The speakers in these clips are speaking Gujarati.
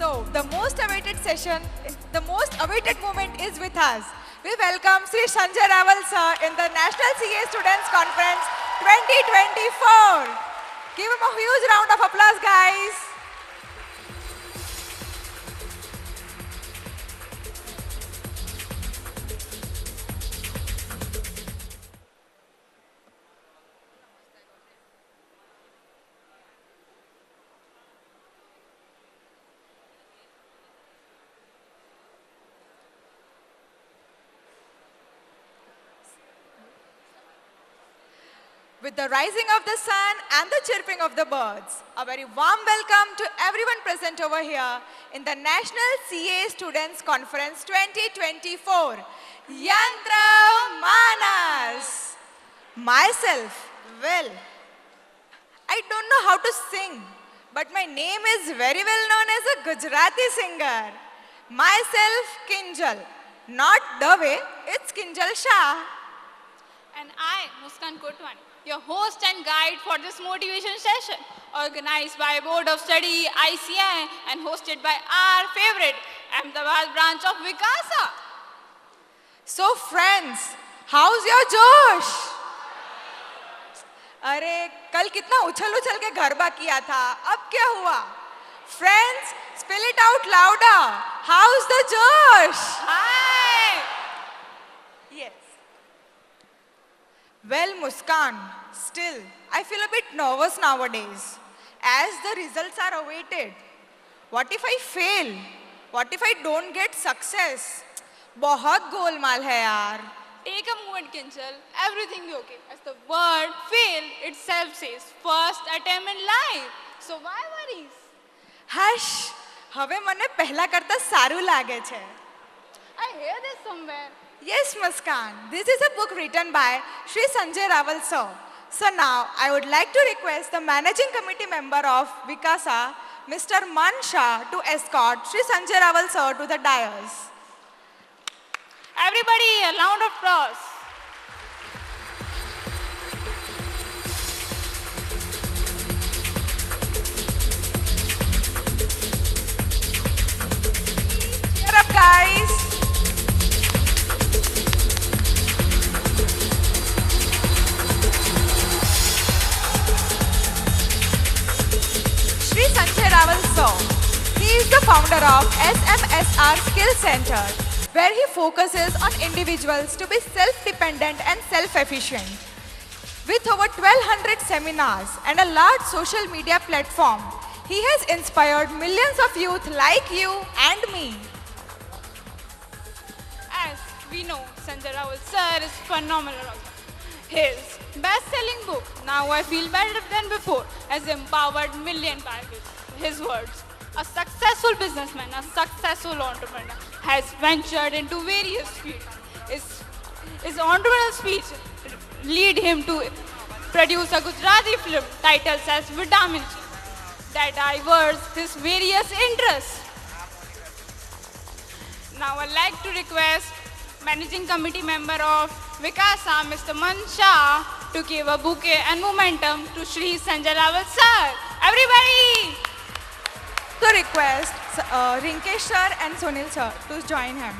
So, the most awaited session, the most awaited moment is with us. We welcome Sri Sanjay Raval sir in the National CA Students Conference 2024. Give him a huge round of applause, guys. With the rising of the sun and the chirping of the birds, a very warm welcome to everyone present over here in the National CA Students Conference 2024. Yantra Manas. Myself, well, I don't know how to sing, but my name is very well known as a Gujarati singer. Myself, Kinjal. Not Dave, it's Kinjal Shah. And I, Muskan Kotwani, your host and guide for this motivation session, organized by Board of Study, ICI, and hosted by our favorite Ahmedabad branch of Vikasa. So friends, how's your जोश? अरे कल कितना उछल उछल के गरबा किया था, अब क्या हुआ? Friends, spill it out louder. How's the जोश? Hi! Yes. Well, Muskan, still, I feel a bit nervous nowadays, as the results are awaited. What if I fail? What if I don't get success? बहुत गोलमाल है यार. Take a moment, Kinchal. Everything will be okay. As the word fail itself says, first attempt in life. So why worries? હશ, હવે મને પહેલા કરતા સારું લાગે છે. I hear this somewhere. Yes, Muskan, this is a book written by Sri Sanjay Raval sir. So now, I would like to request the managing committee member of Vikasa, Mr. Man Shah, to escort Sri Sanjay Raval sir to the dais. Everybody, a round of applause. Cheer up, guys. Sri Sanjay Raval sir, he is the founder of SMSR Skill Center, where he focuses on individuals to be self-dependent and self-efficient. With over 1200 seminars and a large social media platform, he has inspired millions of youth like you and me. As we know, Sanjay Raval sir is phenomenal author. His best-selling book, Now I Feel Better Than Before, has empowered millions by his words. A successful businessman, a successful entrepreneur, has ventured into various fields. His entrepreneurial speech lead him to produce a Gujarati film titled as Vitamin C that diverse his various interests. Now I'd like to request Managing Committee Member of Vikasa, Mr. Man Shah, to give a bouquet and momentum to Sri Sanjay Raval sir. Everybody! To request Rinkesh sir and Sunil sir to join him.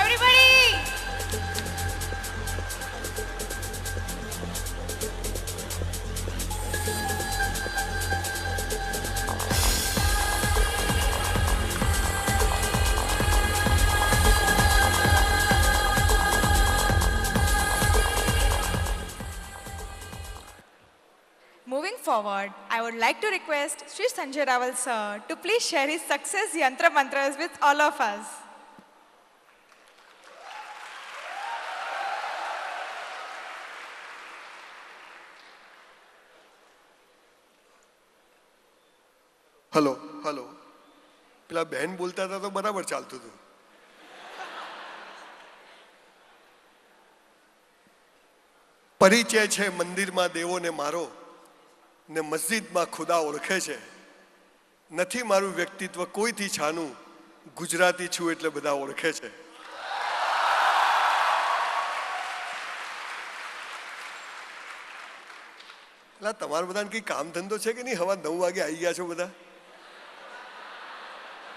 Everybody! Moving forward, I would like to request Sri Sanjay Raval sir to please share his success yantra mantras with all of us. Hello hello પેલા બહેન બોલતા હતા તો બરાબર ચાલતું હતું પરિચય છે મંદિરમાં દેવોને મારો ને મસ્જિદમાં ખુદા ઓળખે છે. નથી મારું વ્યક્તિત્વ કોઈથી છાનું, ગુજરાતી છું એટલે બધા ઓળખે છે. એટલે તમારા બધાને કઈ કામ ધંધો છે કે નહીં? હવા 9 વાગે આવી ગયા છો બધા.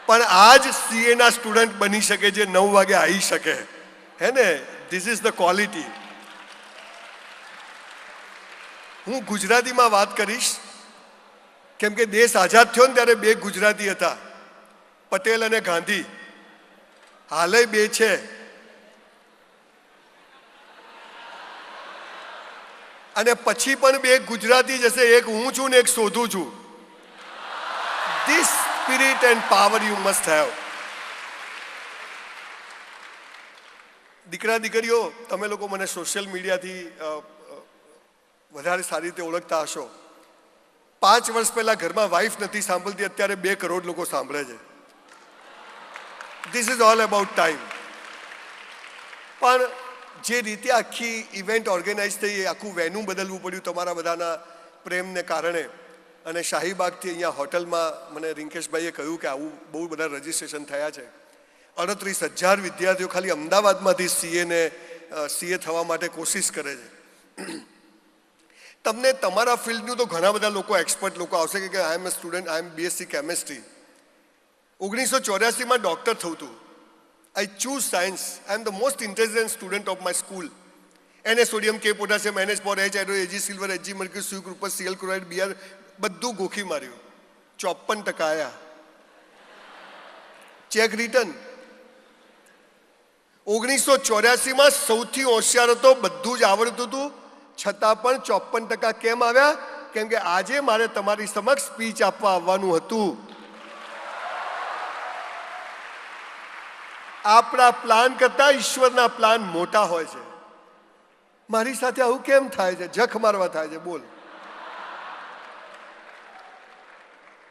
પણ આ જ સીએ ના સ્ટુડન્ટ બની શકે જે 9 વાગે આવી શકે, હે ને? This is the quality. હું ગુજરાતીમાં વાત કરીશ કેમ કે દેશ આઝાદ થયો ને ત્યારે 2 ગુજરાતી હતા, પટેલ અને ગાંધી. હાલે 2 છે. અને પછી પણ 2 ગુજરાતી જશે, એક હું છું ને એક શોધું છું. This spirit end power you must have. દીકરા દીકરીઓ, તમે લોકો મને સોશિયલ મીડિયાથી વધારે સારી રીતે ઓળખતા હશો. 5 વર્ષ પહેલા ઘરમાં વાઈફ નથી સાંભળતી, અત્યારે 2 કરોડ લોકો સાંભળે છે. This is all about time. પણ જે રીતે આખી ઇવેન્ટ ઓર્ગેનાઇઝ થઈ, આખું વેન્યુ બદલવું પડ્યું તમારા બધાના પ્રેમને કારણે. અને શાહીબાગથી અહીંયા હોટલમાં મને રિંકેશભાઈએ કહ્યું કે આવું બહુ બધા રજિસ્ટ્રેશન થયા છે. 38,000 વિદ્યાર્થીઓ ખાલી અમદાવાદમાંથી સીએ થવા માટે કોશિશ કરે છે. તમને તમારા ફિલ્ડનું તો ઘણા બધા લોકો એક્સપર્ટ લોકો આવશે કે I am a student, I am BSc chemistry. 1984માં ડૉક્ટર થયું હતું. I choose science. I am the most intelligent student of my school. Na sodium, K potassium, NH for H hydro, Ag silver, Hg mercury, Cu copper, Cl chloride, Br બધું ગોખી માર્યું. 54% આયા. Cheque return. 1984માં સૌથી હોશિયાર હતો, બધું જ આવડતું હતું, છતાં પણ 54% કેમ આવ્યા? કેમ કે આજે મારે તમારી સમક્ષ સ્પીચ આપવા આવવાનું હતું. આપણા પ્લાન કરતા ઈશ્વરના પ્લાન મોટા હોય છે. મારી સાથે આવું કેમ થાય છે? જખ મારવા થાય છે. બોલ.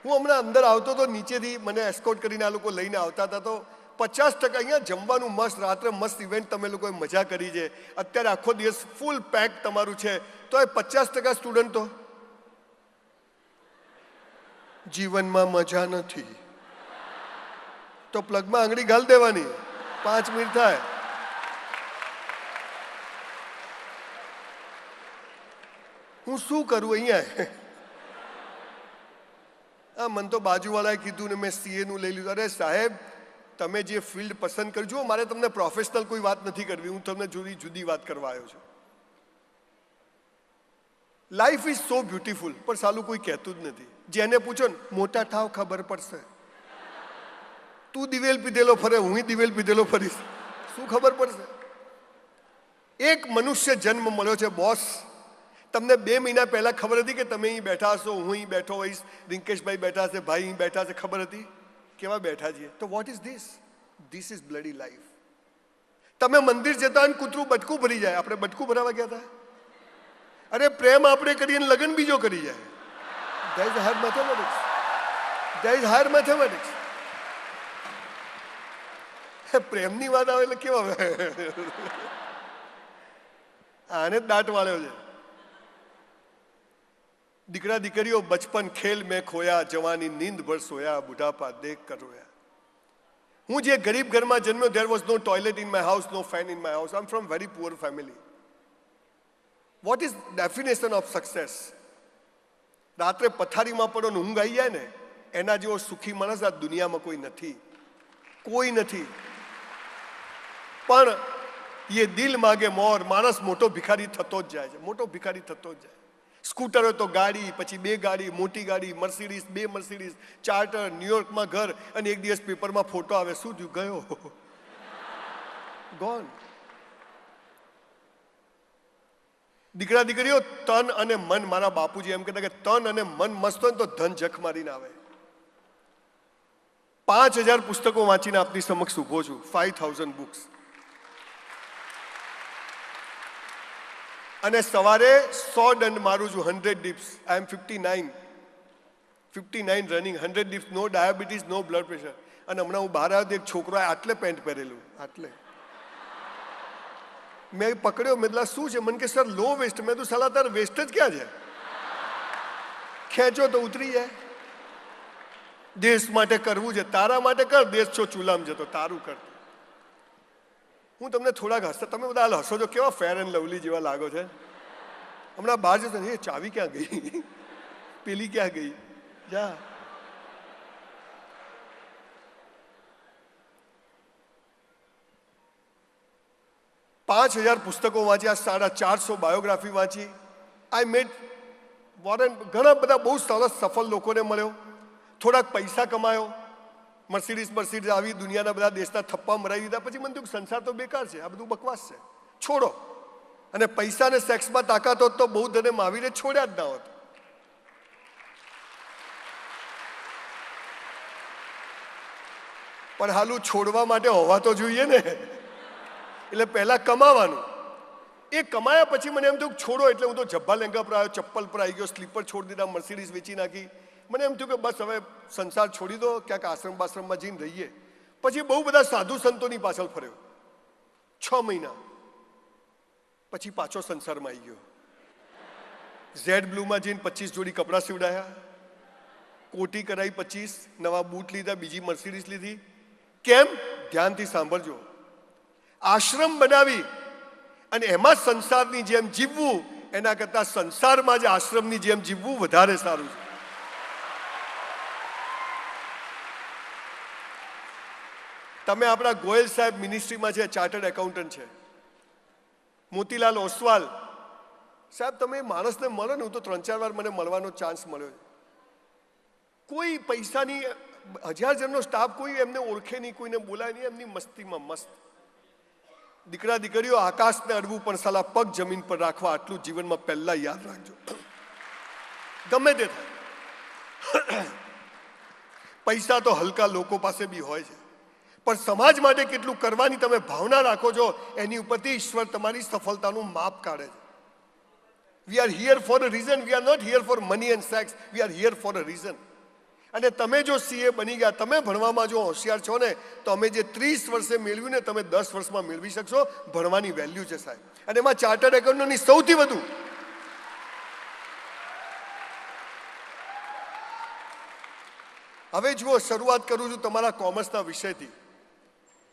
હું હમણાં અંદર આવતો તો નીચેથી મને એસ્કોર્ટ કરીને આ લોકો લઈને આવતા હતા, તો 50% અહીંયા જમવાનું મસ્ત, રાત્રે મસ્ત ઇવેન્ટ તમે લોકોએ મજા કરી છે. અત્યારે આખો દિવસ ફૂલ પેક તમારું છે, તો એ 50% સ્ટુડન્ટ તો જીવનમાં મજા નથી. તો પ્લગમાં આંગળી ગાલ દેવાની. 5 મિનિટ થાય. હું શું કરું અહીંયા? મને તો બાજુવાળાએ કીધું ને મેં સીએનું લઈ લીધું. અરે સાહેબ, તમે જે ફિલ્ડ પસંદ કરી, જુઓ મારે તમને પ્રોફેશનલ કોઈ વાત નથી કરવી, હું તમને જુદી જુદી વાત કરવા આવ્યો છું. લાઈફ ઇઝ સો બ્યુટીફુલ, પણ સાલું કોઈ કહેતું જ નથી. જેને પૂછો ને, મોટા થાવ ખબર પડશે. તું દિવેલ પીધેલો ફરે, હું દિવેલ પીધેલો ફરીશ, શું ખબર પડશે? એક મનુષ્ય જન્મ મળ્યો છે બોસ. તમને 2 મહિના પહેલા ખબર હતી કે તમે અહીં બેઠા હશો, હું અહીં બેઠો હોઈશ, રિંકેશભાઈ બેઠા હશે, ભાઈ અહીં બેઠા હશે? ખબર હતી? કેવા બેઠા છીએ? તો what is this? This is bloody life. તમે મંદિર જતા અને કૂતરું બટકું ભરી જાય. આપણે બટકું ભરાવા ગયા હતા. અરે પ્રેમ આપણે કરીએ ને લગ્ન બીજો કરી જાય. There is higher mathematics. There is higher mathematics. પ્રેમની વાત આવે એટલે કેવા આને દાંત વાળ્યો છે. દીકરા દીકરીઓ, બચપન ખેલ મેં ખોયા, જવાની નીંદ ભર સોયા, બુઢાપા દેખ કર રોયા. હું જે ગરીબ ઘરમાં જન્મ્યો, there was no toilet in my house, no fan in my house. I'm from very poor family. What is definition of success? રાત્રે પથારીમાં પડો ને ઊંઘ આવી જાય ને, એના જેવો સુખી માણસ આ દુનિયામાં કોઈ નથી. કોઈ નથી. પણ એ દિલ માગે મોર, માણસ મોટો ભિખારી થતો જ જાય છે. મોટો ભિખારી થતો જ જાય. સ્કૂટર હોય તો ગાડી, પછી 2 ગાડી, મોટી ગાડી, મર્સિડીઝ, 2 મર્સિડીઝ, ચાર્ટર, ન્યુયોર્કમાં ઘર, અને એક દિવસ પેપરમાં ફોટો આવે. શું થયું? ગયો, ગોન. દીકરા દીકરીઓ, તન અને મન, મારા બાપુજી એમ કહેતા કે તન અને મન મસ્ત હોય ને તો ધન જખ મારીને આવે. 5000 પુસ્તકો વાંચીને આપની સમક્ષ ઊભો છું. 5000 બુક્સ. અને સવારે 100 દંડ મારું છું. 100 dips. I am 59 running. 100 dips. No diabetes, no blood pressure. અને હમણાં હું બહાર આવ્યો, એક છોકરો આટલે પેન્ટ પહેરેલું, આટલે. મેં પકડ્યો, મેં કીધું શું છે? મને કે સર લો વેસ્ટ. મેં તો સાલા તાર વેસ્ટ જ ક્યાં છે? ખેંચો તો ઉતરી જાય. દેશ માટે કરવું છે, તારા માટે કર. દેશ છો ચૂલામ જતો, તારું કર. હું તમને થોડાક હસતા, તમે બધા હાલ હસો છો, કેવા ફેર એન્ડ લવલી જેવા લાગો છે. હમણાં બહાર જશો, એ ચાવી ક્યાં ગઈ, પેલી ક્યાં ગઈ, જા. $5,000 પુસ્તકો વાંચ્યા, 450 બાયોગ્રાફી વાંચી. આઈ મેડ વોરેન, ઘણા બધા બહુ સરસ સફળ લોકોને મળ્યો, થોડાક પૈસા કમાયો, મર્સિડીઝ આવી, દુનિયાના બધા દેશના થપ્પા મરાવી દીધા. પછી મને થયું સંસાર તો બેકાર છે, આ બધું બકવાસ છે, છોડો. અને પૈસા ને સેક્સમાં તાકાત હોત તો બૌદ્ધ અને મહાવીરે છોડ્યા જ ના હોત. પણ હાલું છોડવા માટે હોવા તો જોઈએ ને. એટલે પહેલા કમાવાનું. એ કમાયા પછી મને એમ થયું છોડો, એટલે હું તો જબ્બા લેંગા પર આવ્યો, ચપ્પલ પર આવી ગયો, સ્લીપર છોડી દીધા, મર્સિડીઝ વેચી નાખી. મને એમ થયું કે બસ હવે સંસાર છોડી દો, ક્યાંક આશ્રમ બાશ્રમમાં જઈને રહીએ. પછી બહુ બધા સાધુ સંતોની પાછળ ફર્યો 6 મહિના. પછી પાછો સંસારમાં આવી ગયો. ઝેડ બ્લુમાં જઈને 25 જોડી કપડાં સીવડાયા, કોટી કરાવી 25, નવા બૂટ લીધા, બીજી મર્સિડીઝ લીધી. કેમ? ધ્યાનથી સાંભળજો. આશ્રમ બનાવી અને એમાં સંસારની જેમ જીવવું એના કરતાં સંસારમાં જ આશ્રમની જેમ જીવવું વધારે સારું છે. તમે આપણા ગોયલ સાહેબ મિનિસ્ટ્રીમાં છે, ચાર્ટર્ડ એકાઉન્ટન્ટ છે. મોતીલાલ ઓસવાલ સાહેબ, તમે માણસને મળો ને, હું તો 3-4 વાર મને મળવાનો ચાન્સ મળ્યો. કોઈ પૈસાની 1000 જણનો સ્ટાફ, કોઈ એમને ઓળખે નહીં, કોઈને બોલાય નહીં, એમની મસ્તીમાં મસ્ત. દીકરા દીકરીઓ, આકાશને અડવું પણ સાલા પગ જમીન પર રાખવા, આટલું જીવનમાં પહેલા યાદ રાખજો. ગમે તે થાય. પૈસા તો હલકા લોકો પાસે બી હોય છે, પણ સમાજ માટે કેટલું કરવાની તમે ભાવના રાખો છો, એની ઉપરથી ઈશ્વર તમારી સફળતાનું માપ કાઢે છે. We are here for a reason. We are not here for money and sex. We are here for a reason. અને તમે જો સીએ બની ગયા, તમે ભણવામાં જો હોશિયાર છો ને, તો અમે જે 30 વર્ષે મેળવ્યું ને, તમે 10 વર્ષમાં મેળવી શકશો. ભણવાની વેલ્યુ છે સાહેબ. અને એમાં ચાર્ટર્ડ એકાઉન્ટન્ટની સૌથી વધુ. હવે જુઓ, શરૂઆત કરું છું તમારા કોમર્સના વિષયથી.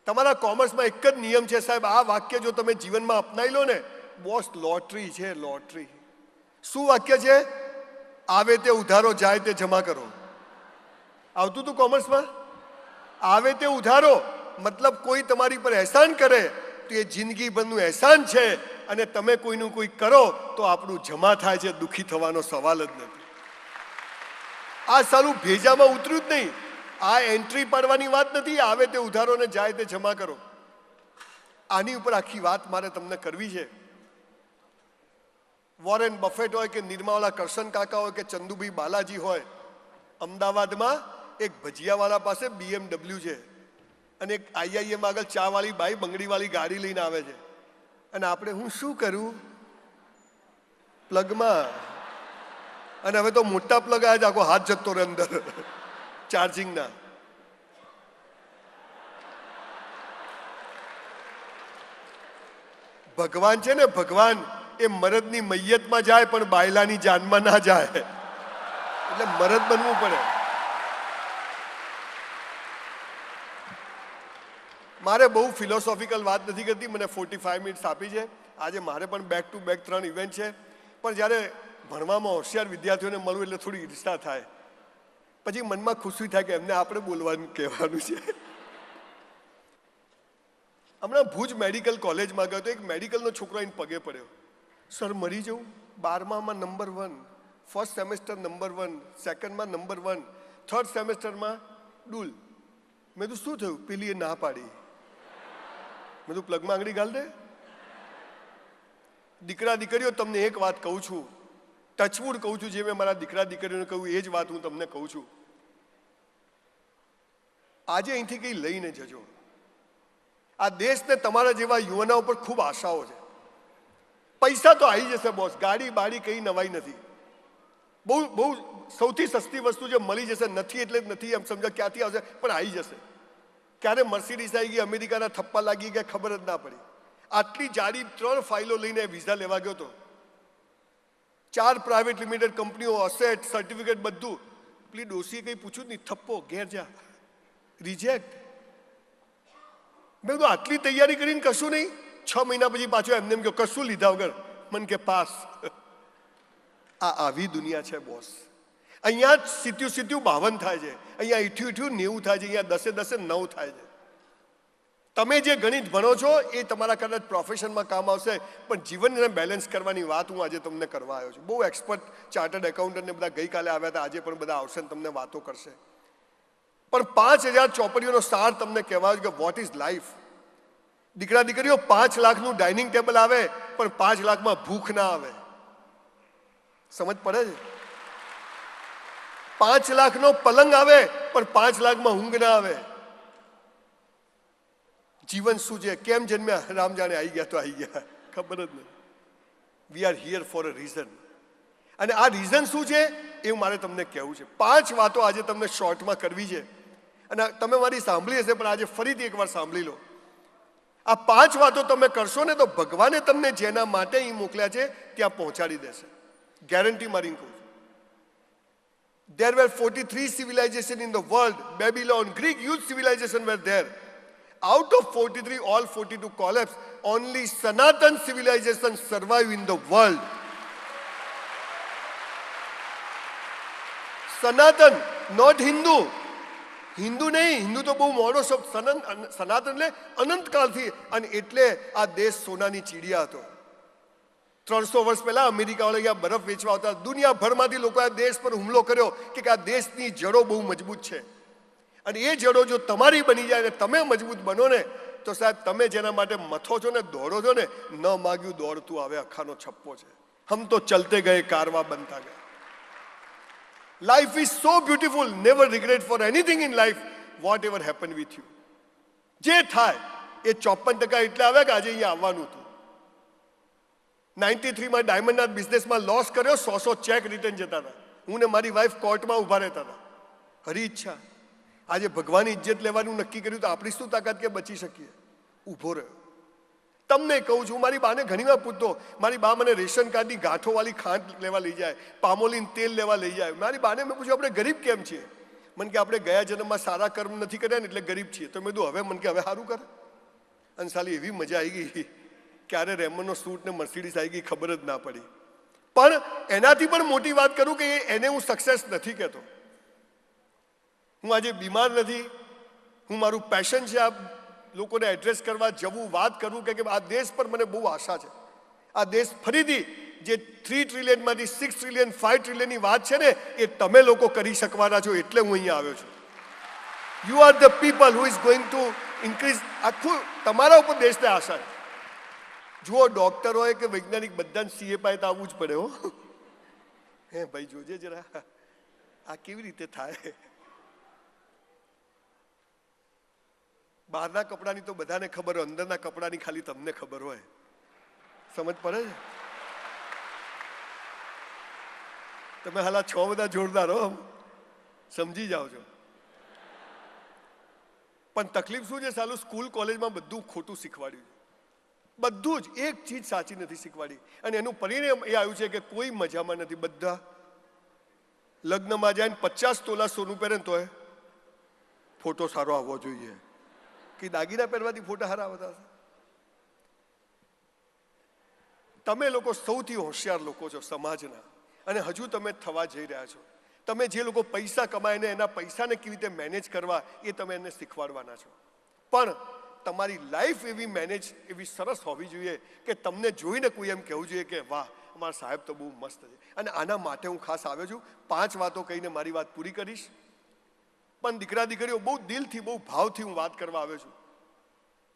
તમારા કોમર્સમાં એક જ નિયમ છે સાહેબ, આ વાક્ય જો તમે જીવનમાં અપનાવી લો ને, બોસ લોટરી છે, લોટરી. શું વાક્ય છે? આવે તે ઉધારો, જાય તે જમા કરો. આવતું તું કોમર્સમાં? આવે તે ઉધારો મતલબ કોઈ તમારી પર અહેસાન કરે તો એ જિંદગીભરનું અહેસાન છે, અને તમે કોઈનું કોઈ કરો તો આપણું જમા થાય છે. દુઃખી થવાનો સવાલ જ નથી. આ સારું ભેજામાં ઉતર્યું જ નહીં. આ એન્ટ્રી પાડવાની વાત નથી. આવે તે ઉધારો ને જાય તે જમા કરો. આની ઉપર આખી વાત મારે તમને કરવી છે. વોરેન બફેટ હોય કે નિર્માવાલા કરશન કાકા હોય કે ચંદુભાઈ બાલાજી હોય, અમદાવાદમાં એક ભજીયાવાળા પાસે BMW છે, અને એક IIM આગળ ચાવાળી બાઈ બંગડીવાળી ગાડી લઈને આવે છે. અને આપણે હું શું કરું? પ્લગમાં. અને હવે તો મોટા પ્લગ આવ્યા છે, આખો હાથ જતો રહે અંદર ચાર્જિંગના. ભગવાન છે ને, ભગવાન એ મરદની મૈયતમાં જાય પણ બાયલાની જાનમાં ના જાય. એટલે મરદ બનવું પડે. મારે બહુ ફિલોસોફિકલ વાત નથી કરતી. મને 45 મિનિટ્સ આપી છે. આજે મારે પણ બેક ટુ બેક 3 ઇવેન્ટ છે. પણ જ્યારે ભણવામાં હોશિયાર વિદ્યાર્થીઓને મળવું એટલે થોડી ઈર્ષા થાય. પછી મનમાં ખુશી થાય કે એમને આપણે બોલવાનું કહેવાનું છે. હમણાં ભુજ મેડિકલ કોલેજમાં ગયો તો એક મેડિકલનો છોકરો આવીને પગે પડ્યો. સર મરી જવું. 12માં નંબર 1, ફર્સ્ટ સેમેસ્ટર નંબર 1, સેકન્ડમાં નંબર 1, થર્ડ સેમેસ્ટરમાં ડૂલ. મેં તો શું થયું? પેલી એ ના પાડી. મેં તો પ્લગમાં આંગળી ગાળ દે. દીકરા દીકરીઓ, તમને એક વાત કહું છું, ટચવુડ કહું છું, જે મેં મારા દીકરા દીકરીઓને કહ્યું એ જ વાત હું તમને કહું છું. આજે અહીંથી કંઈ લઈને જજો. આ દેશને તમારા જેવા યુવાના ઉપર ખૂબ આશાઓ છે. પૈસા તો આવી જશે બોસ, ગાડી બાડી કઈ નવાઈ નથી. બહુ બહુ સૌથી સસ્તી વસ્તુ જે મળી જશે, નથી એટલે જ નથી એમ સમજો, ક્યાંથી આવશે પણ આવી જશે. ક્યારે મર્સિડીઝ આવી ગઈ, અમેરિકાના થપ્પા લાગી ગયા, ખબર જ ના પડી. આટલી જાડી 3 ફાઇલો લઈને વિઝા લેવા ગયો હતો. 4 પ્રાઇવેટ લિમિટેડ કંપનીઓ, અસેટ, સર્ટિફિકેટ બધું. પેલી ડોશીએ કંઈ પૂછ્યું જ નહીં, થપ્પો, ઘેર જા, રિજેક્ટ. મેં કીધું આટલી તૈયારી કરીને કશું નહીં. 6 મહિના પછી પાછો એમને એમ કહ્યું, કશું લીધા વગર. મને કે પાસ. આવી દુનિયા છે બોસ. અહીંયા જ સીત્યું 52 થાય છે, અહીંયા 88 90 થાય છે, અહીંયા 10 9 થાય છે. તમે જે ગણિત ભણો છો એ તમારા કદાચ પ્રોફેશનમાં કામ આવશે, પણ જીવનને બેલેન્સ કરવાની વાત હું આજે તમને કરવા આવ્યો છું. બહુ એક્સપર્ટ ચાર્ટર્ડ એકાઉન્ટન્ટને બધા ગઈકાલે આવ્યા હતા, આજે પણ બધા આવશે ને તમને વાતો કરશે. પણ 5000 ચોપડીઓનો સાર તમને કહેવાય કે વોટ ઇઝ લાઈફ. દીકરા દીકરીઓ, 5 લાખનું ડાઇનિંગ ટેબલ આવે પણ 5 લાખમાં ભૂખ ના આવે. સમજ પડે છે? 5 લાખનો પલંગ આવે પણ 5 લાખમાં ઊંઘ ના આવે. જીવન શું છે, કેમ જન્મ્યા, રામ જાણે, આવી ગયા તો આવી ગયા, ખબર જ નથી. વી are here for a reason. અને આ રીઝન શું છે એ મારે તમને કહેવું છે. 5 વાતો આજે તમને શોર્ટમાં કરવી છે, અને તમે મારી સાંભળી હશે પણ આજે ફરીથી એકવાર સાંભળી લો. આ 5 વાતો તમે કરશો ને તો ભગવાને તમને જેના માટે અહીં મોકલ્યા છે ત્યાં પહોંચાડી દેશે. ગેરંટી મારી કહું છું. There were 43 civilizations in the world. Babylon, Greek, huge civilization were there. Out of 43, all 42 collapsed. Only Sanatan civilization survive in the world. Sanatan, not Hindu. Hindu નહીં, હિન્દુ તો બહુ મોડો શબ્દ. સનાતન એટલે અનંતકાળથી. અને એટલે આ દેશ સોનાની ચીડિયા હતો. 300 વર્ષ પહેલા અમેરિકાવાળા અહીંયા બરફ વેચવા આવતા. દુનિયાભરમાંથી લોકો આ દેશ પર હુમલો કર્યો કે આ દેશની જડો બહુ મજબૂત છે. અને એ જડો જો તમારી બની જાય ને તમે મજબૂત બનો ને તો સાહેબ તમે જેના માટે મથો છો ને, દોડો છો ને, ન માગ્યું દોડતું આવે અખાનો છપ્પો છે. હમ તો ચલતે ગયે કારવા બનતા ગયા. Life is so beautiful. Never regret for anything in life. Whatever happen with you. જે થાય એ 54% એટલે આવે કે આજે અહીંયા આવવાનું હતું. 93માં ડાયમંડના બિઝનેસમાં લોસ કર્યો, 100 ચેક રિટર્ન જતા હતા. હું ને મારી વાઈફ કોર્ટમાં ઊભા રહેતા હતા. હરી ઈચ્છા. આજે ભગવાનની ઇજ્જત લેવાનું નક્કી કર્યું તો આપણી શું તાકાત કે બચી શકીએ. ઊભો રહ્યો. તમને કહું છું, મારી બાને ઘણી વાર પૂછતો. મારી બા મને રેશન કાર્ડની ગાંઠોવાળી ખાંડ લેવા લઈ જાય, પામોલીન તેલ લેવા લઈ જાય. મારી બાને મેં પૂછ્યું, આપણે ગરીબ કેમ છીએ? મને કે આપણે ગયા જન્મમાં સારા કર્મ નથી કર્યા ને એટલે ગરીબ છીએ. તો મેં કીધું હવે મને કે હવે સારું કરે. અને સાલી એવી મજા આવી ગઈ, ક્યારે રેમનનો સૂટ ને મર્સિડીઝ આવી ગઈ ખબર જ ના પડી. પણ એનાથી પણ મોટી વાત કરું કે એને હું સક્સેસ નથી કહેતો. હું આજે બીમાર નથી. હું મારું પેશન છે આ લોકોને એડ્રેસ કરવા, જવું, વાત કરવું, કે આ દેશ પર મને બહુ આશા છે. આ દેશ ફરીથી જે 3 ટ્રિલિયનમાંથી 6 ટ્રિલિયન 5 ટ્રિલિયનની વાત છે ને એ તમે લોકો કરી શકવાના છો. એટલે હું અહીંયા આવ્યો છું. You are the people who is going to increase. આખું તમારા ઉપર દેશને આશા છે. જુઓ, ડોક્ટર હોય કે વૈજ્ઞાનિક બધાને સીએ પાસે તો આવવું જ પડે. હો હે ભાઈ, જોજે જરા આ કેવી રીતે થાય. બહારના કપડાની તો બધાને ખબર હોય, અંદરના કપડાની ખાલી તમને ખબર હોય. સમજ પડે છે? તમે હાલા 6 બધા જોરદાર હો, સમજી જાઓ છો. પણ તકલીફ શું છે, સાલું સ્કૂલ કોલેજમાં બધું ખોટું શીખવાડ્યું છે. બધું જ, એક ચીજ સાચી નથી શીખવાડી. અને એનું પરિણામ એ આવ્યું છે કે કોઈ મજામાં નથી. બધા લગ્નમાં જાય 50 તોલા સોનું પહેરે ને તોય ફોટો સારો આવવો જોઈએ. કે દાગીના પહેરવાથી ફોટા સારા આવતા હશે. તમે લોકો સૌથી હોશિયાર લોકો છો સમાજના, અને હજુ તમે થવા જઈ રહ્યા છો. તમે જે લોકો પૈસા કમાઈને એના પૈસાને કેવી રીતે મેનેજ કરવા એ તમે એને શીખવાડવાના છો. પણ તમારી લાઈફ એવી મેનેજ, એવી સરસ હોવી જોઈએ કે તમને જોઈને કોઈ એમ કહેવું જોઈએ કે વાહ, અમારા સાહેબ તો બહુ મસ્ત છે. અને આના માટે હું ખાસ આવ્યો છું. 5 વાતો કહીને મારી વાત પૂરી કરીશ. પણ દીકરા દીકરીઓ, બહુ દિલથી, બહુ ભાવથી હું વાત કરવા આવ્યો છું.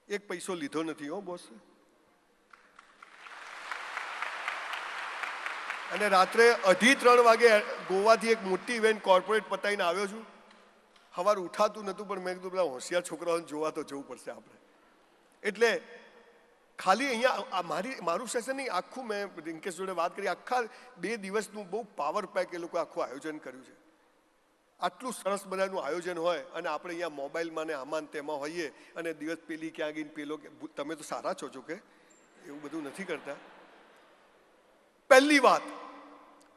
એક પૈસો લીધો નથી હો બોસ. અને રાત્રે 2:30 વાગે ગોવાથી એક મોટી ઇવેન્ટ કોર્પોરેટ પતાવીને આવ્યો છું. સવારે ઉઠાતું નહોતું, પણ મેં કીધું પેલા હોશિયાર છોકરાઓને જોવા તો જવું પડશે આપણે. એટલે ખાલી અહીંયા મારું સેશન નહીં, આખું મેં રિંકેશ જોડે વાત કરી, આખા 2 દિવસનું બહુ પાવર પેક એ લોકો આખું આયોજન કર્યું છે. આટલું સરસ બધાનું આયોજન હોય અને આપણે અહીંયા મોબાઈલમાં ને આમાં તેમાં હોઈએ અને દિવસ પેલી ક્યાં ગઈ પેલો. તમે તો સારા છો કે એવું બધું નથી કરતા. પહેલી વાત,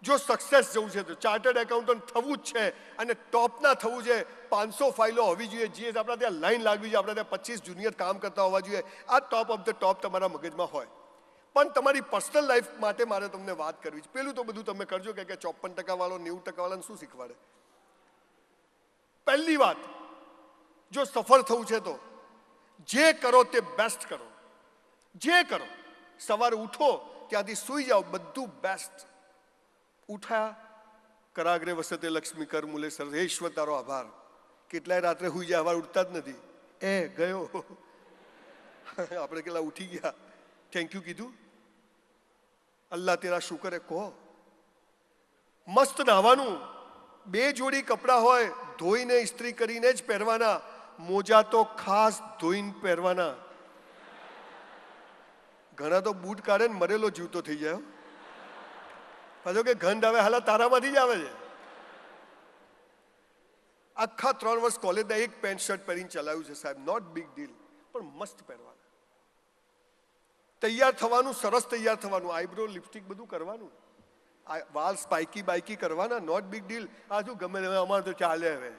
જો સક્સેસ જવું છે તો ચાર્ટર્ડ એકાઉન્ટન્ટ થવું જ છે અને ટોપના થવું છે. 500 ફાઇલો હોવી જોઈએ, જીએસ આપણા ત્યાં લાઈન લાગવી જોઈએ, આપણા ત્યાં 25 જુનિયર કામ કરતા હોવા જોઈએ. આ ટોપ ઓફ ધ ટોપ તમારા મગજમાં હોય. પણ તમારી પર્સનલ લાઈફ માટે મારે તમને વાત કરવી છે. પેલું તો બધું તમે કરજો કે 54% વાળો 90% વાળાને શું શીખવાડે. પહેલી વાત, જો સફળ થવું છે તો જે કરો તે બેસ્ટ કરો. જે કરો, સવારે ઉઠો ત્યાંથી સૂઈ જાઓ, બધું બેસ્ટ. ઉઠ્યા, કરાગ્રે વસતે લક્ષ્મી કર મૂલે સર્વેશ્વર તારો આભાર. કેટલાય રાત્રે સુઈ જાય, સવારે ઉઠતા જ નથી. ગયો આપણે કેટલા ઉઠી ગયા, થેન્ક યુ કીધું, અલ્લાહ તેરા શુકર એ કહો. મસ્ત નાહવાનું, 2 જોડી કપડાં હોય ધોઈને ઇસ્ત્રી કરીને જ પહેરવાના. મોજા તો ખાસ ધોઈને પહેરવાના. ઘણા તો બૂટ કાઢે ને મરેલો જીવતો થઈ જાય. પાછો કે ગંધ આવે, હાલા તારામાંથી જ આવે છે. આખા 3 વર્ષ કોલેજના એક પેન્ટ શર્ટ પહેરીને ચલાવ્યું છે સાહેબ, નોટ બિગ ડીલ, પણ મસ્ત પહેરવાના. તૈયાર થવાનું, સરસ તૈયાર થવાનું, આઈબ્રો લિપસ્ટિક બધું કરવાનું, વાળ સ્પાઇકી બાઇકી કરવાના, નોટ બિગ ડીલ. આ શું ગમે અમારે તો ચાલે. હવે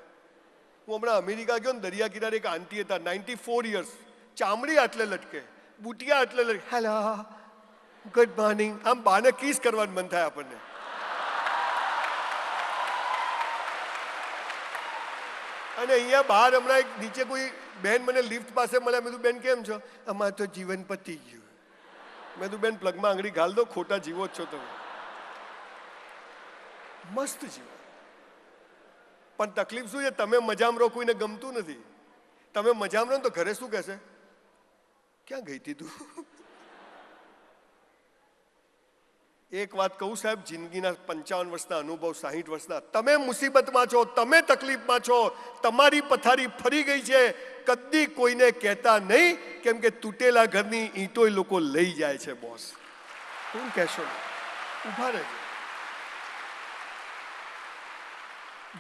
હું હમણાં અમેરિકા ગયો ને, દરિયા કિનારે એક આંટી હતા, 94 યર્સ, ચામડી આટલે લટકે, બુટિયા આટલે લટકે, હેલો ગુડ મોર્નિંગ, આમ બાને કિસ કરવાનું મન થાય આપણને. અને અહીંયા બહાર હમણાં એક નીચે કોઈ બેન મને લિફ્ટ પાસે મળ્યા. મેં કીધું બેન કેમ છો? અમારે તો જીવન પતી ગયું. મેં કીધું બેન પ્લગમાં આંગળી ઘાલ દો, ખોટા જીવો જ છો તમે. મસ્ત જીવો, પણ તકલીફ શું છે? તમે મજામાં રહો, કોઈને ગમતું નથી. તમે મજામાં રહો તો ઘરે શું કહેશે? ક્યાં ગઈ હતી તું? એક વાત કહું સાહેબ, જિંદગીના 55 વર્ષના અનુભવ, 60 વર્ષના, તમે મુસીબતમાં છો, તમે તકલીફમાં છો, તમારી પથારી ફરી ગઈ છે, કદી કોઈને કહેતા નહીં, કેમ કે તૂટેલા ઘરની ઈંટોય લોકો લઈ જાય છે બોસ. કોણ કહેશો? ઉભા રહેજો.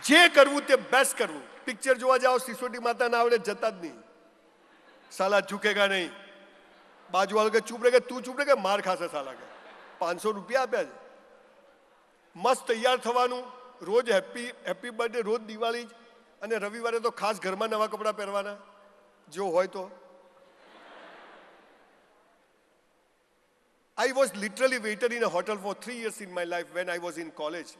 જે કરવું તે બેસ્ટ કરવું. પિક્ચર જોવા જાઓ, સિસોટી માતા ના આવડે, જતા જ નહીં. સાલા ઝૂકેગા નહીં. બાજુવાળો કે ચૂપ રહે, કે તું ચૂપ રહે, કે માર ખાશે સાલા. કે 500 રૂપિયા આપ્યા છે. મસ્ત તૈયાર થવાનું, રોજ હેપી બર્થડે, રોજ દિવાળી, અને રવિવારે તો ખાસ ઘરમાં નવા કપડાં પહેરવાના જો હોય તો. I was literally waiter in a hotel for 3 years in my life when I was in college,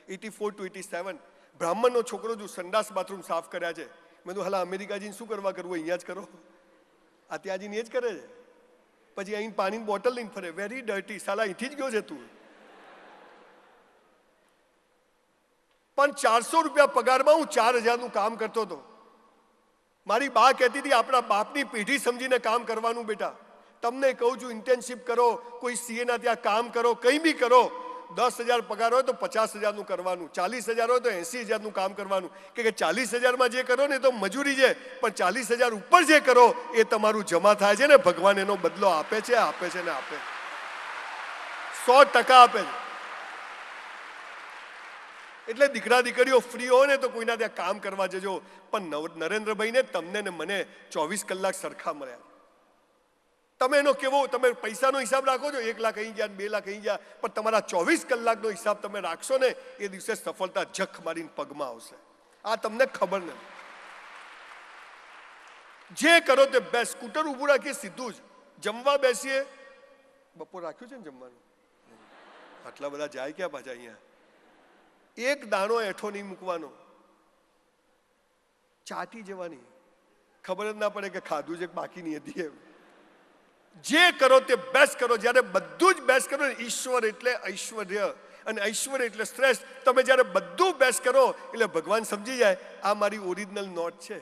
84 to 87. બ્રાહ્મણનો છોકરો જો સંડાસ બાથરૂમ સાફ કર્યા છે. મેં તો હાલા અમેરિકા જઈને શું કરવા કરવું, અહીંયા જ કરો. આ ત્યાં જઈને એ જ કરે છે. પછી અહીં પાણીની બોટલ લઈને ફરે, વેરી ડર્ટી, સાલા અહીંથી જ ગયો છે તું. પણ 400 રૂપિયા પગારમાં હું 4000નું કામ કરતો હતો. મારી બા કહેતી હતી આપણા બાપની પેઢી સમજીને કામ કરવાનું બેટા. તમને કહું છું, ઇન્ટર્નશિપ કરો, કોઈ સીએના ત્યાં કામ કરો, કંઈ બી કરો. 10,000 પગાર હોય તો 50,000નું કરવાનું, 40,000 હોય તો 80,000નું કામ કરવાનું. કે 40,000માં જે કરો ને એ તો મજૂરી છે, પણ 40,000 ઉપર જે કરો એ તમારું જમા થાય છે ને, ભગવાન એનો બદલો આપે છે, આપે છે ને આપે, 100% આપે છે. એટલે દીકરા દીકરીઓ ફ્રી હોય ને તો કોઈના ત્યાં કામ કરવા જજો. પણ નરેન્દ્રભાઈને તમને ને મને 24 કલાક સરખા મળ્યા. તમે એનો કેવો, તમે પૈસાનો હિસાબ રાખો છો, 1 લાખ અહીં ગયા, 2 લાખ અહીં ગયા, પણ તમારા 24 કલાકનો હિસાબ તમે રાખશો ને, એ દિવસે સફળતા જખ મારીને પગમાં આવશે. આ તમને ખબર નથી. જે કરો તે બેસ્ટ. સ્કૂટર ઊભું રાખીએ, સીધું જ જમવા બેસીએ. બપોર રાખ્યું છે ને જમવાનું? આટલા બધા જાય ક્યાં પાછા અહીંયા? એક દાણો એઠો નહીં મૂકવાનો, ચાટી જવાની, ખબર જ ના પડે કે ખાધું છે બાકી નહીં હતી એમ. જે કરો તે બેસ્ટ કરો. જ્યારે બધું જ બેસ્ટ કરો ને, ઈશ્વર એટલે ઐશ્વર્ય અને ઐશ્વર્ય એટલે શ્રેષ્ઠ. તમે જ્યારે બધું બેસ્ટ કરો એટલે ભગવાન સમજી જાય આ મારી ઓરિજિનલ નોટ છે,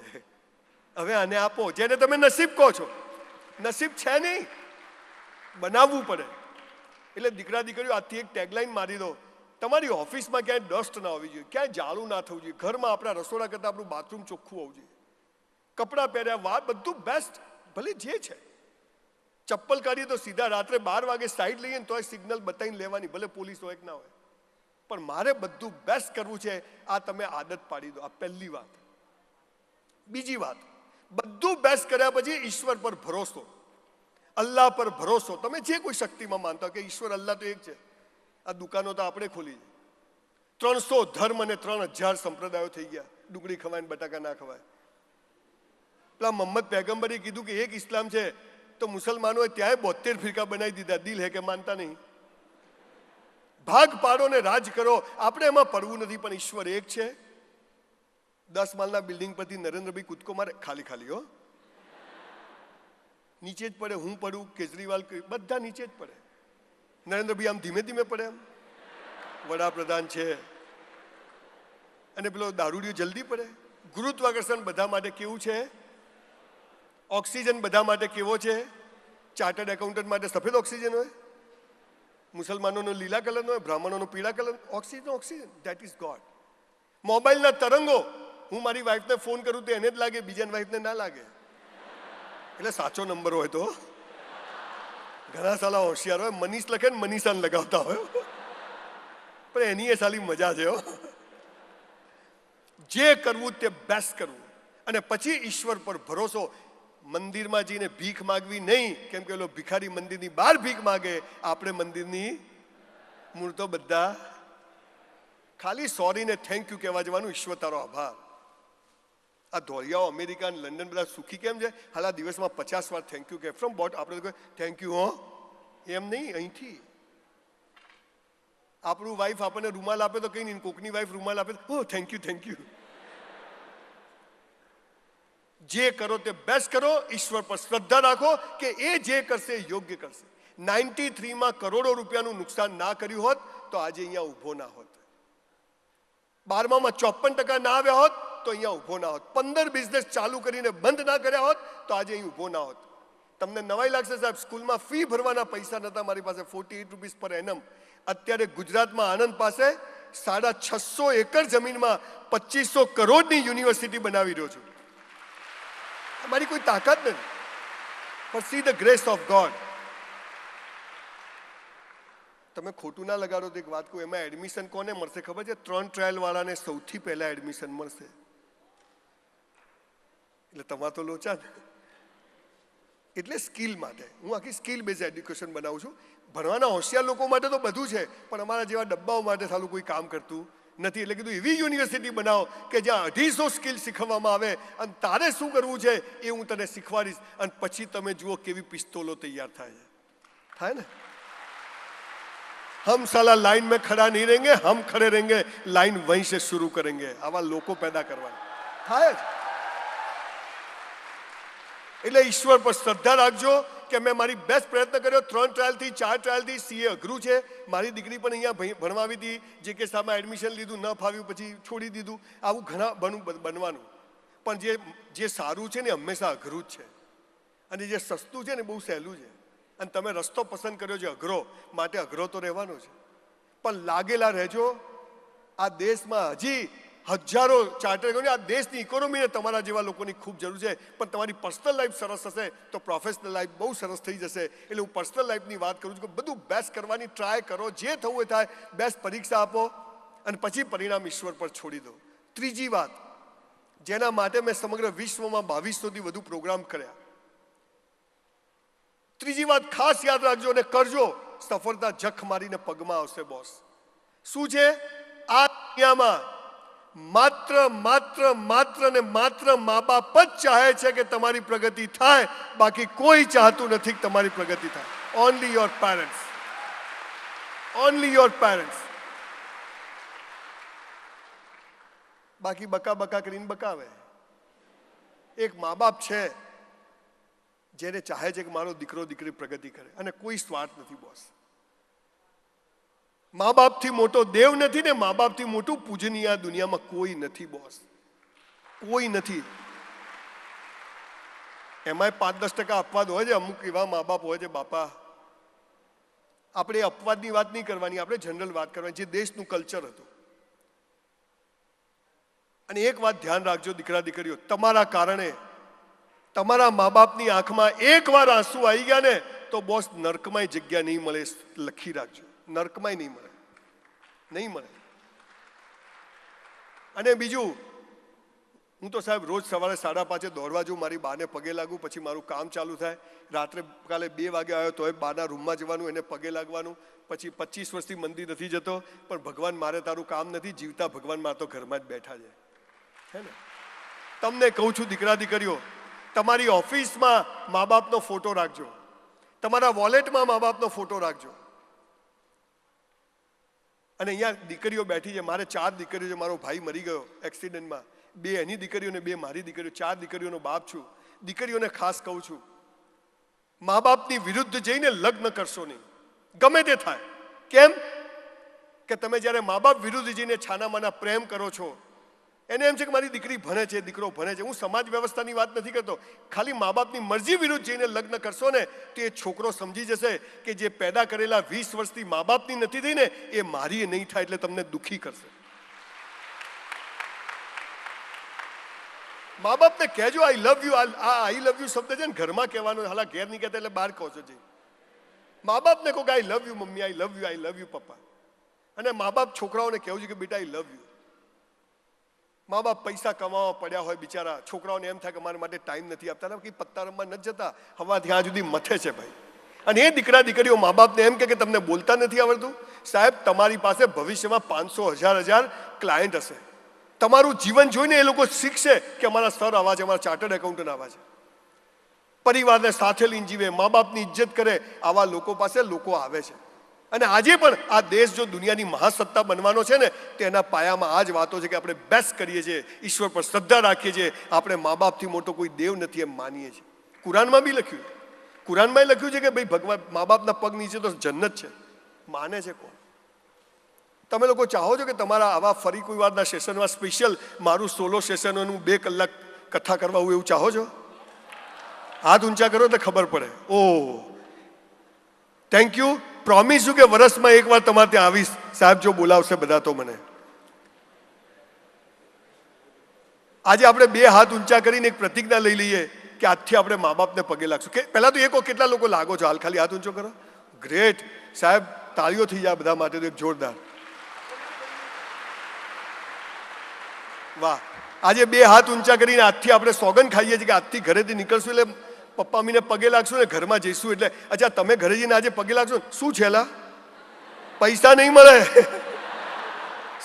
હવે આને આપો. જેને તમે નસીબ કહો છો, નસીબ છે નહીં, બનાવવું પડે. એટલે દીકરા દીકરીઓ આજથી એક ટેગલાઈન મારી દો. તમારી ઓફિસમાં ક્યાંય ડસ્ટ ના હોવી જોઈએ, ક્યાંય જાળું ના થવું જોઈએ, ઘરમાં આપણા રસોડા કરતાં આપણું બાથરૂમ ચોખ્ખું હોવું જોઈએ, કપડાં પહેર્યા, વાત બધું બેસ્ટ. ભલે જે છે, ચપ્પલ કાઢીએ તો સીધા રાત્રે 12 વાગે સાઈડ લઈએ ને તોય સિગ્નલ બતાવીને લેવાની, ભલે પોલીસ હોય કે ના હોય. પણ મારે બધું બેસ્ટ કરવું છે, આ તમે આદત પાડી દો. આ પહેલી વાત. બીજી વાત, બધું બેસ્ટ કર્યા પછી ઈશ્વર પર ભરોસો. અલ્લાહ પર ભરોસો. તમે જે કોઈ શક્તિમાં માનતા હો કે ઈશ્વર અલ્લાહ તો એક છે. આ દુકાનો તો આપણે ખોલી છે. 300 ધર્મ અને 3000 સંપ્રદાયો થઈ ગયા. ડુંગળી ખવાય ને બટાકા ના ખવાય. પેલા મોહમ્મદ પૈગંબરે કીધું કે એક ઇસ્લામ છે, તો મુસલમાનોએ ત્યાંય 72 ફિરકા બનાવી દીધા. દિલ હે કે માનતા નહીં. ભાગ પાડો ને રાજ કરો. આપણે એમાં પડવું નથી, પણ ઈશ્વર એક છે. 10 માળના બિલ્ડિંગ પરથી નરેન્દ્રભાઈ કૂદકો મારે, ખાલી ખાલી હો, નીચે જ પડે. હું પડું, કેજરીવાલ, બધા નીચે જ પડે. નરેન્દ્રભાઈ આમ ધીમે ધીમે પડે. એમ વડાપ્રધાન છે. અને પેલો દારૂડિયો જલ્દી પડે. ગુરુત્વાકર્ષણ બધા માટે કેવું છે? ઓક્સિજન બધા માટે કેવો છે? ચાર્ટર્ડ એકાઉન્ટન્ટ માટે સફેદ ઓક્સિજન હોય, મુસલમાનોનો લીલા કલરનો હોય, બ્રાહ્મણોનો પીળા colour. Oxygen oxygen, that is God. મોબાઈલના તરંગો, હું મારી વાઈફને ફોન કરું તો એને જ લાગે, બીજાની વાઈફને ના લાગે. એટલે સાચો નંબર હોય તો. ઘણા સાલા હોશિયાર હોય, મનીષ લખે ને મનીષાને લગાવતા હોય, પણ એની એ સાલી મજા છે. જે કરવું તે બેસ્ટ કરવું, અને પછી ઈશ્વર પર ભરોસો. મંદિરમાં જઈને ભીખ માગવી નહીં, કેમ કે ભિખારી મંદિરની બહાર ભીખ માગે, આપણે મંદિરની મૂળ તો બધા ખાલી સોરી ને થેન્ક યુ કહેવા જવાનું. ઈશ્વર તારો આભાર. આ ધોરિયાઓ અમેરિકા લંડન બધા સુખી કેમ છે? હાલ આ દિવસમાં 50 વાર થેન્ક યુ કહે. ફ્રોમ બોટ આપણે થેન્ક યુ હો, એમ નહીં. અહીંથી આપણું વાઈફ આપણને રૂમાલ આપે તો કઈ નહીં, કોકની વાઈફ રૂમાલ આપે તો થેન્ક યુ થેન્ક યુ. જે કરો તે બેસ્ટ કરો. ઈશ્વર પર શ્રદ્ધા રાખો કે એ જે કરશે એ યોગ્ય કરશે. 93માં કરોડો રૂપિયાનું નુકસાન ના કર્યું હોત તો આજે અહીંયા ઊભો ના હોત. 12માં 54% ના આવ્યા હોત તો અહીંયા ઊભો ના હોત. 15 બિઝનેસ ચાલુ કરીને બંધ ના કર્યા હોત તો આજે અહીં ઊભો ના હોત. તમને નવાઈ લાગશે સાહેબ, સ્કૂલમાં ફી ભરવાના પૈસા નહોતા મારી પાસે, 48 રૂપીસ પર એનમ. અત્યારે ગુજરાતમાં આણંદ પાસે 650 એકર જમીનમાં 2500 કરોડની યુનિવર્સિટી બનાવી રહ્યો છું. મારી કોઈ તાકાત નથી, પણ see the grace of God. તમે ખોટું ના લગાડો તો એક વાત કહું, એમાં એડમિશન કોને મળશે ખબર છે? 3 ટ્રાયલ વાળાને સૌથી પહેલા એડમિશન મળશે. એટલે તમારે તો લોચા ને. એટલે સ્કિલ માટે હું આખી સ્કિલ બેઝ એડ્યુકેશન બનાવું છું. ભણવાના હોશિયાર લોકો માટે તો બધું છે, પણ અમારા જેવા ડબ્બાઓ માટે સાલું કોઈ કામ કરતું નથી. એટલે કીધું એવી યુનિવર્સિટી બનાવો કે જ્યાં 250 સ્કિલ શીખવવામાં આવે, અને તારે શું કરવું છે એ હું તને શીખવાડીશ, અને પછી તમે જુઓ કેવી પિસ્તોલો તૈયાર થાય ને. हम साला लाइन में खड़ा नहीं रहेंगे, हम खड़े रहेंगे, लाइन वहीं से शुरू करेंगे. આવા લોકો પેદા કરવાના થાય જ. એટલે ઈશ્વર પર શ્રદ્ધા રાખજો કે મેં મારી બેસ્ટ પ્રયત્ન કર્યો. 3 ટ્રાયલથી 4 ટ્રાયલથી સીએ અઘરું છે. મારી દીકરી પણ અહીંયા ભણવાવી હતી, જે કે સામે એડમિશન લીધું, ન ફાવ્યું પછી છોડી દીધું. આવું ઘણા બનવાનું, પણ જે સારું છે ને હંમેશા અઘરું જ છે, અને જે સસ્તું છે ને બહુ સહેલું છે. અને તમે રસ્તો પસંદ કર્યો છે અઘરો, માટે અઘરો તો રહેવાનો છે, પણ લાગેલા રહેજો. આ દેશમાં હજી હજારો ચાર્ટર્ડ, આ દેશની ઇકોનોમીને તમારા જેવા લોકોની ખૂબ જરૂર છે, પણ તમારી પર્સનલ લાઈફ સરસ હશે તો પ્રોફેશનલ લાઈફ બહુ સરસ થઈ જશે. એટલે હું પર્સનલ લાઈફની વાત કરું છું કે બધું બેસ્ટ કરવાની ટ્રાય કરો, જે થવું એ થાય. બેસ્ટ પરીક્ષા આપો અને પછી પરિણામ ઈશ્વર પર છોડી દો. ત્રીજી વાત, જેના માટે મેં સમગ્ર વિશ્વમાં 2200થી વધુ પ્રોગ્રામ કર્યા. ત્રીજી વાત ખાસ યાદ રાખજો અને કરજો. સફળતા જખ મારીને પગમાં આવશે બોસ. શું છે? આ દુનિયામાં માત્ર ને માત્ર મા બાપ જ ચાહે છે કે તમારી પ્રગતિ થાય, બાકી કોઈ ચાહતું નથી કે તમારી પ્રગતિ થાય. Only your parents, only your parents. બાકી બકા કરીને બકાવે. એક મા બાપ છે જેને ચાહે છે કે મારો દીકરો દીકરી પ્રગતિ કરે, અને કોઈ સ્વાર્થ નથી બોસ. મા બાપથી મોટો દેવ નથી ને મા બાપથી મોટું પૂજનીય આ દુનિયામાં કોઈ નથી બોસ, કોઈ નથી. એમાંય 5-10% અપવાદ હોય છે. અમુક એવા મા બાપ હોય છે બાપા, આપણે અપવાદની વાત નહીં કરવાની, આપણે જનરલ વાત કરવાની, જે દેશનું કલ્ચર હતું. અને એક વાત ધ્યાન રાખજો દીકરા દીકરીઓ, તમારા કારણે તમારા મા બાપની આંખમાં એકવાર આંસુ આવી ગયા ને તો બોસ નર્કમાંય જગ્યા નહીં મળે. લખી રાખજો, નર્કમાંય નહીં મળે, નહીં મળે. અને બીજું, હું તો સાહેબ રોજ સવારે 5:30 દોડવા જાઉં, મારી બાને પગે લાગું, પછી મારું કામ ચાલુ થાય. રાત્રે કાલે 2 વાગે આવ્યો તોય બાના રૂમમાં જવાનું, એને પગે લાગવાનું. પછી 25 વર્ષથી મંદિર નથી જતો, પણ ભગવાન મારે તારું કામ નથી, જીવતા ભગવાન મારે તો ઘરમાં જ બેઠા છે, હે ને? તમને કહું છું દીકરા દીકરીઓ, તમારી ઓફિસમાં મા બાપનો ફોટો રાખજો, તમારા વોલેટમાં મા બાપનો ફોટો રાખજો. અને અહીંયા દીકરીઓ બેઠી છે, મારે 4 દીકરીઓ છે, મારો ભાઈ મરી ગયો એક્સિડન્ટમાં, 2 એની દીકરીઓ ને 2 મારી દીકરીઓ, 4 દીકરીઓનો બાપ છું. દીકરીઓને ખાસ કહું છું, મા બાપની વિરુદ્ધ જઈને લગ્ન કરશો નહીં, ગમે તે થાય. કેમ કે તમે જ્યારે મા બાપ વિરુદ્ધ જઈને છાનામાના પ્રેમ કરો છો, એને એમ છે કે મારી દીકરી ભણે છે, દીકરો ભણે છે. હું સમાજ વ્યવસ્થાની વાત નથી કરતો, ખાલી મા બાપની મરજી વિરુદ્ધ જઈને લગ્ન કરશો ને તો એ છોકરો સમજી જશે કે જે પેદા કરેલા 20 વર્ષથી મા બાપની નથી થઈ ને એ મારી નહીં થાય, એટલે તમને દુઃખી કરશે. મા બાપને કહેજો આઈ લવ યુ. આ આઈ લવ યુ શબ્દ છે ને ઘરમાં કહેવાનો, હાલા ઘેર નહીં કહેતા એટલે બહાર કહો છો. જી, મા બાપને કહો કે I love you mummy, I love you papa. અને મા બાપ છોકરાઓને કહેવું છે કે બેટા આઈ લવ યુ. મા બાપ પૈસા કમાવા પડ્યા હોય બિચારા, છોકરાઓને એમ થાય કે મારા માટે ટાઈમ નથી આપતા, કે પત્તા રમવા નથી જતા, હવા ત્યાં સુધી મથે છે ભાઈ. અને એ દીકરા દીકરીઓ મા બાપને એમ કે તમને બોલતા નથી આવડતું. સાહેબ, તમારી પાસે ભવિષ્યમાં 500 1000 ક્લાયન્ટ હશે. તમારું જીવન જોઈને એ લોકો શીખશે કે અમારા સર આવા છે, અમારા ચાર્ટર્ડ એકાઉન્ટન્ટ આવા છે. પરિવારને સાથે લઈને જીવે, મા બાપની ઇજ્જત કરે, આવા લોકો પાસે લોકો આવે છે. અને આજે પણ આ દેશ જો દુનિયાની મહાસત્તા બનવાનો છે ને તો એના પાયામાં આ જ વાતો છે કે આપણે બેસ્ટ કરીએ છીએ, ઈશ્વર પર શ્રદ્ધા રાખીએ છીએ, આપણે મા બાપથી મોટો કોઈ દેવ નથી એમ માનીએ છીએ. કુરાનમાં બી લખ્યું, કુરાનમાં લખ્યું છે કે ભાઈ ભગવાન મા બાપના પગ નીચે તો જન્નત છે. માને છે કોણ? તમે લોકો ચાહો છો કે તમારા આવા ફરી કોઈ વારના સેશનમાં સ્પેશિયલ મારું સોલો સેશનનું 2 કલાક કથા કરવા હું એવું ચાહો છો? હાથ ઊંચા કરો તો ખબર પડે. ઓહ, થેન્ક યુ. પ્રોમિસ છું કે વર્ષમાં એકવાર તમારે ત્યાં આવીશ સાહેબ, જો બોલાવશે બધા તો મને. આજે આપણે 2 હાથ ઊંચા કરીને એક પ્રતિજ્ઞા લઈ લઈએ કે આજથી આપણે મા બાપને પગે લાગશું. કે પહેલા તો એક કેટલા લોકો લાગો છો? હાલ ખાલી હાથ ઊંચો કરો. ગ્રેટ સાહેબ, તાળીઓ થઈ જાય બધા માટે તો એક જોરદાર. વાહ. આજે 2 હાથ ઊંચા કરીને આજથી આપણે સોગંદ ખાઈએ છીએ કે આજથી ઘરેથી નીકળશું એટલે પપ્પા મમ્મીને પગે લાગશું ને ઘરમાં જઈશું. એટલે અચ્છા, તમે ઘરે જઈને આજે પગે લાગશો, શું છે લા? પૈસા નહીં મળે.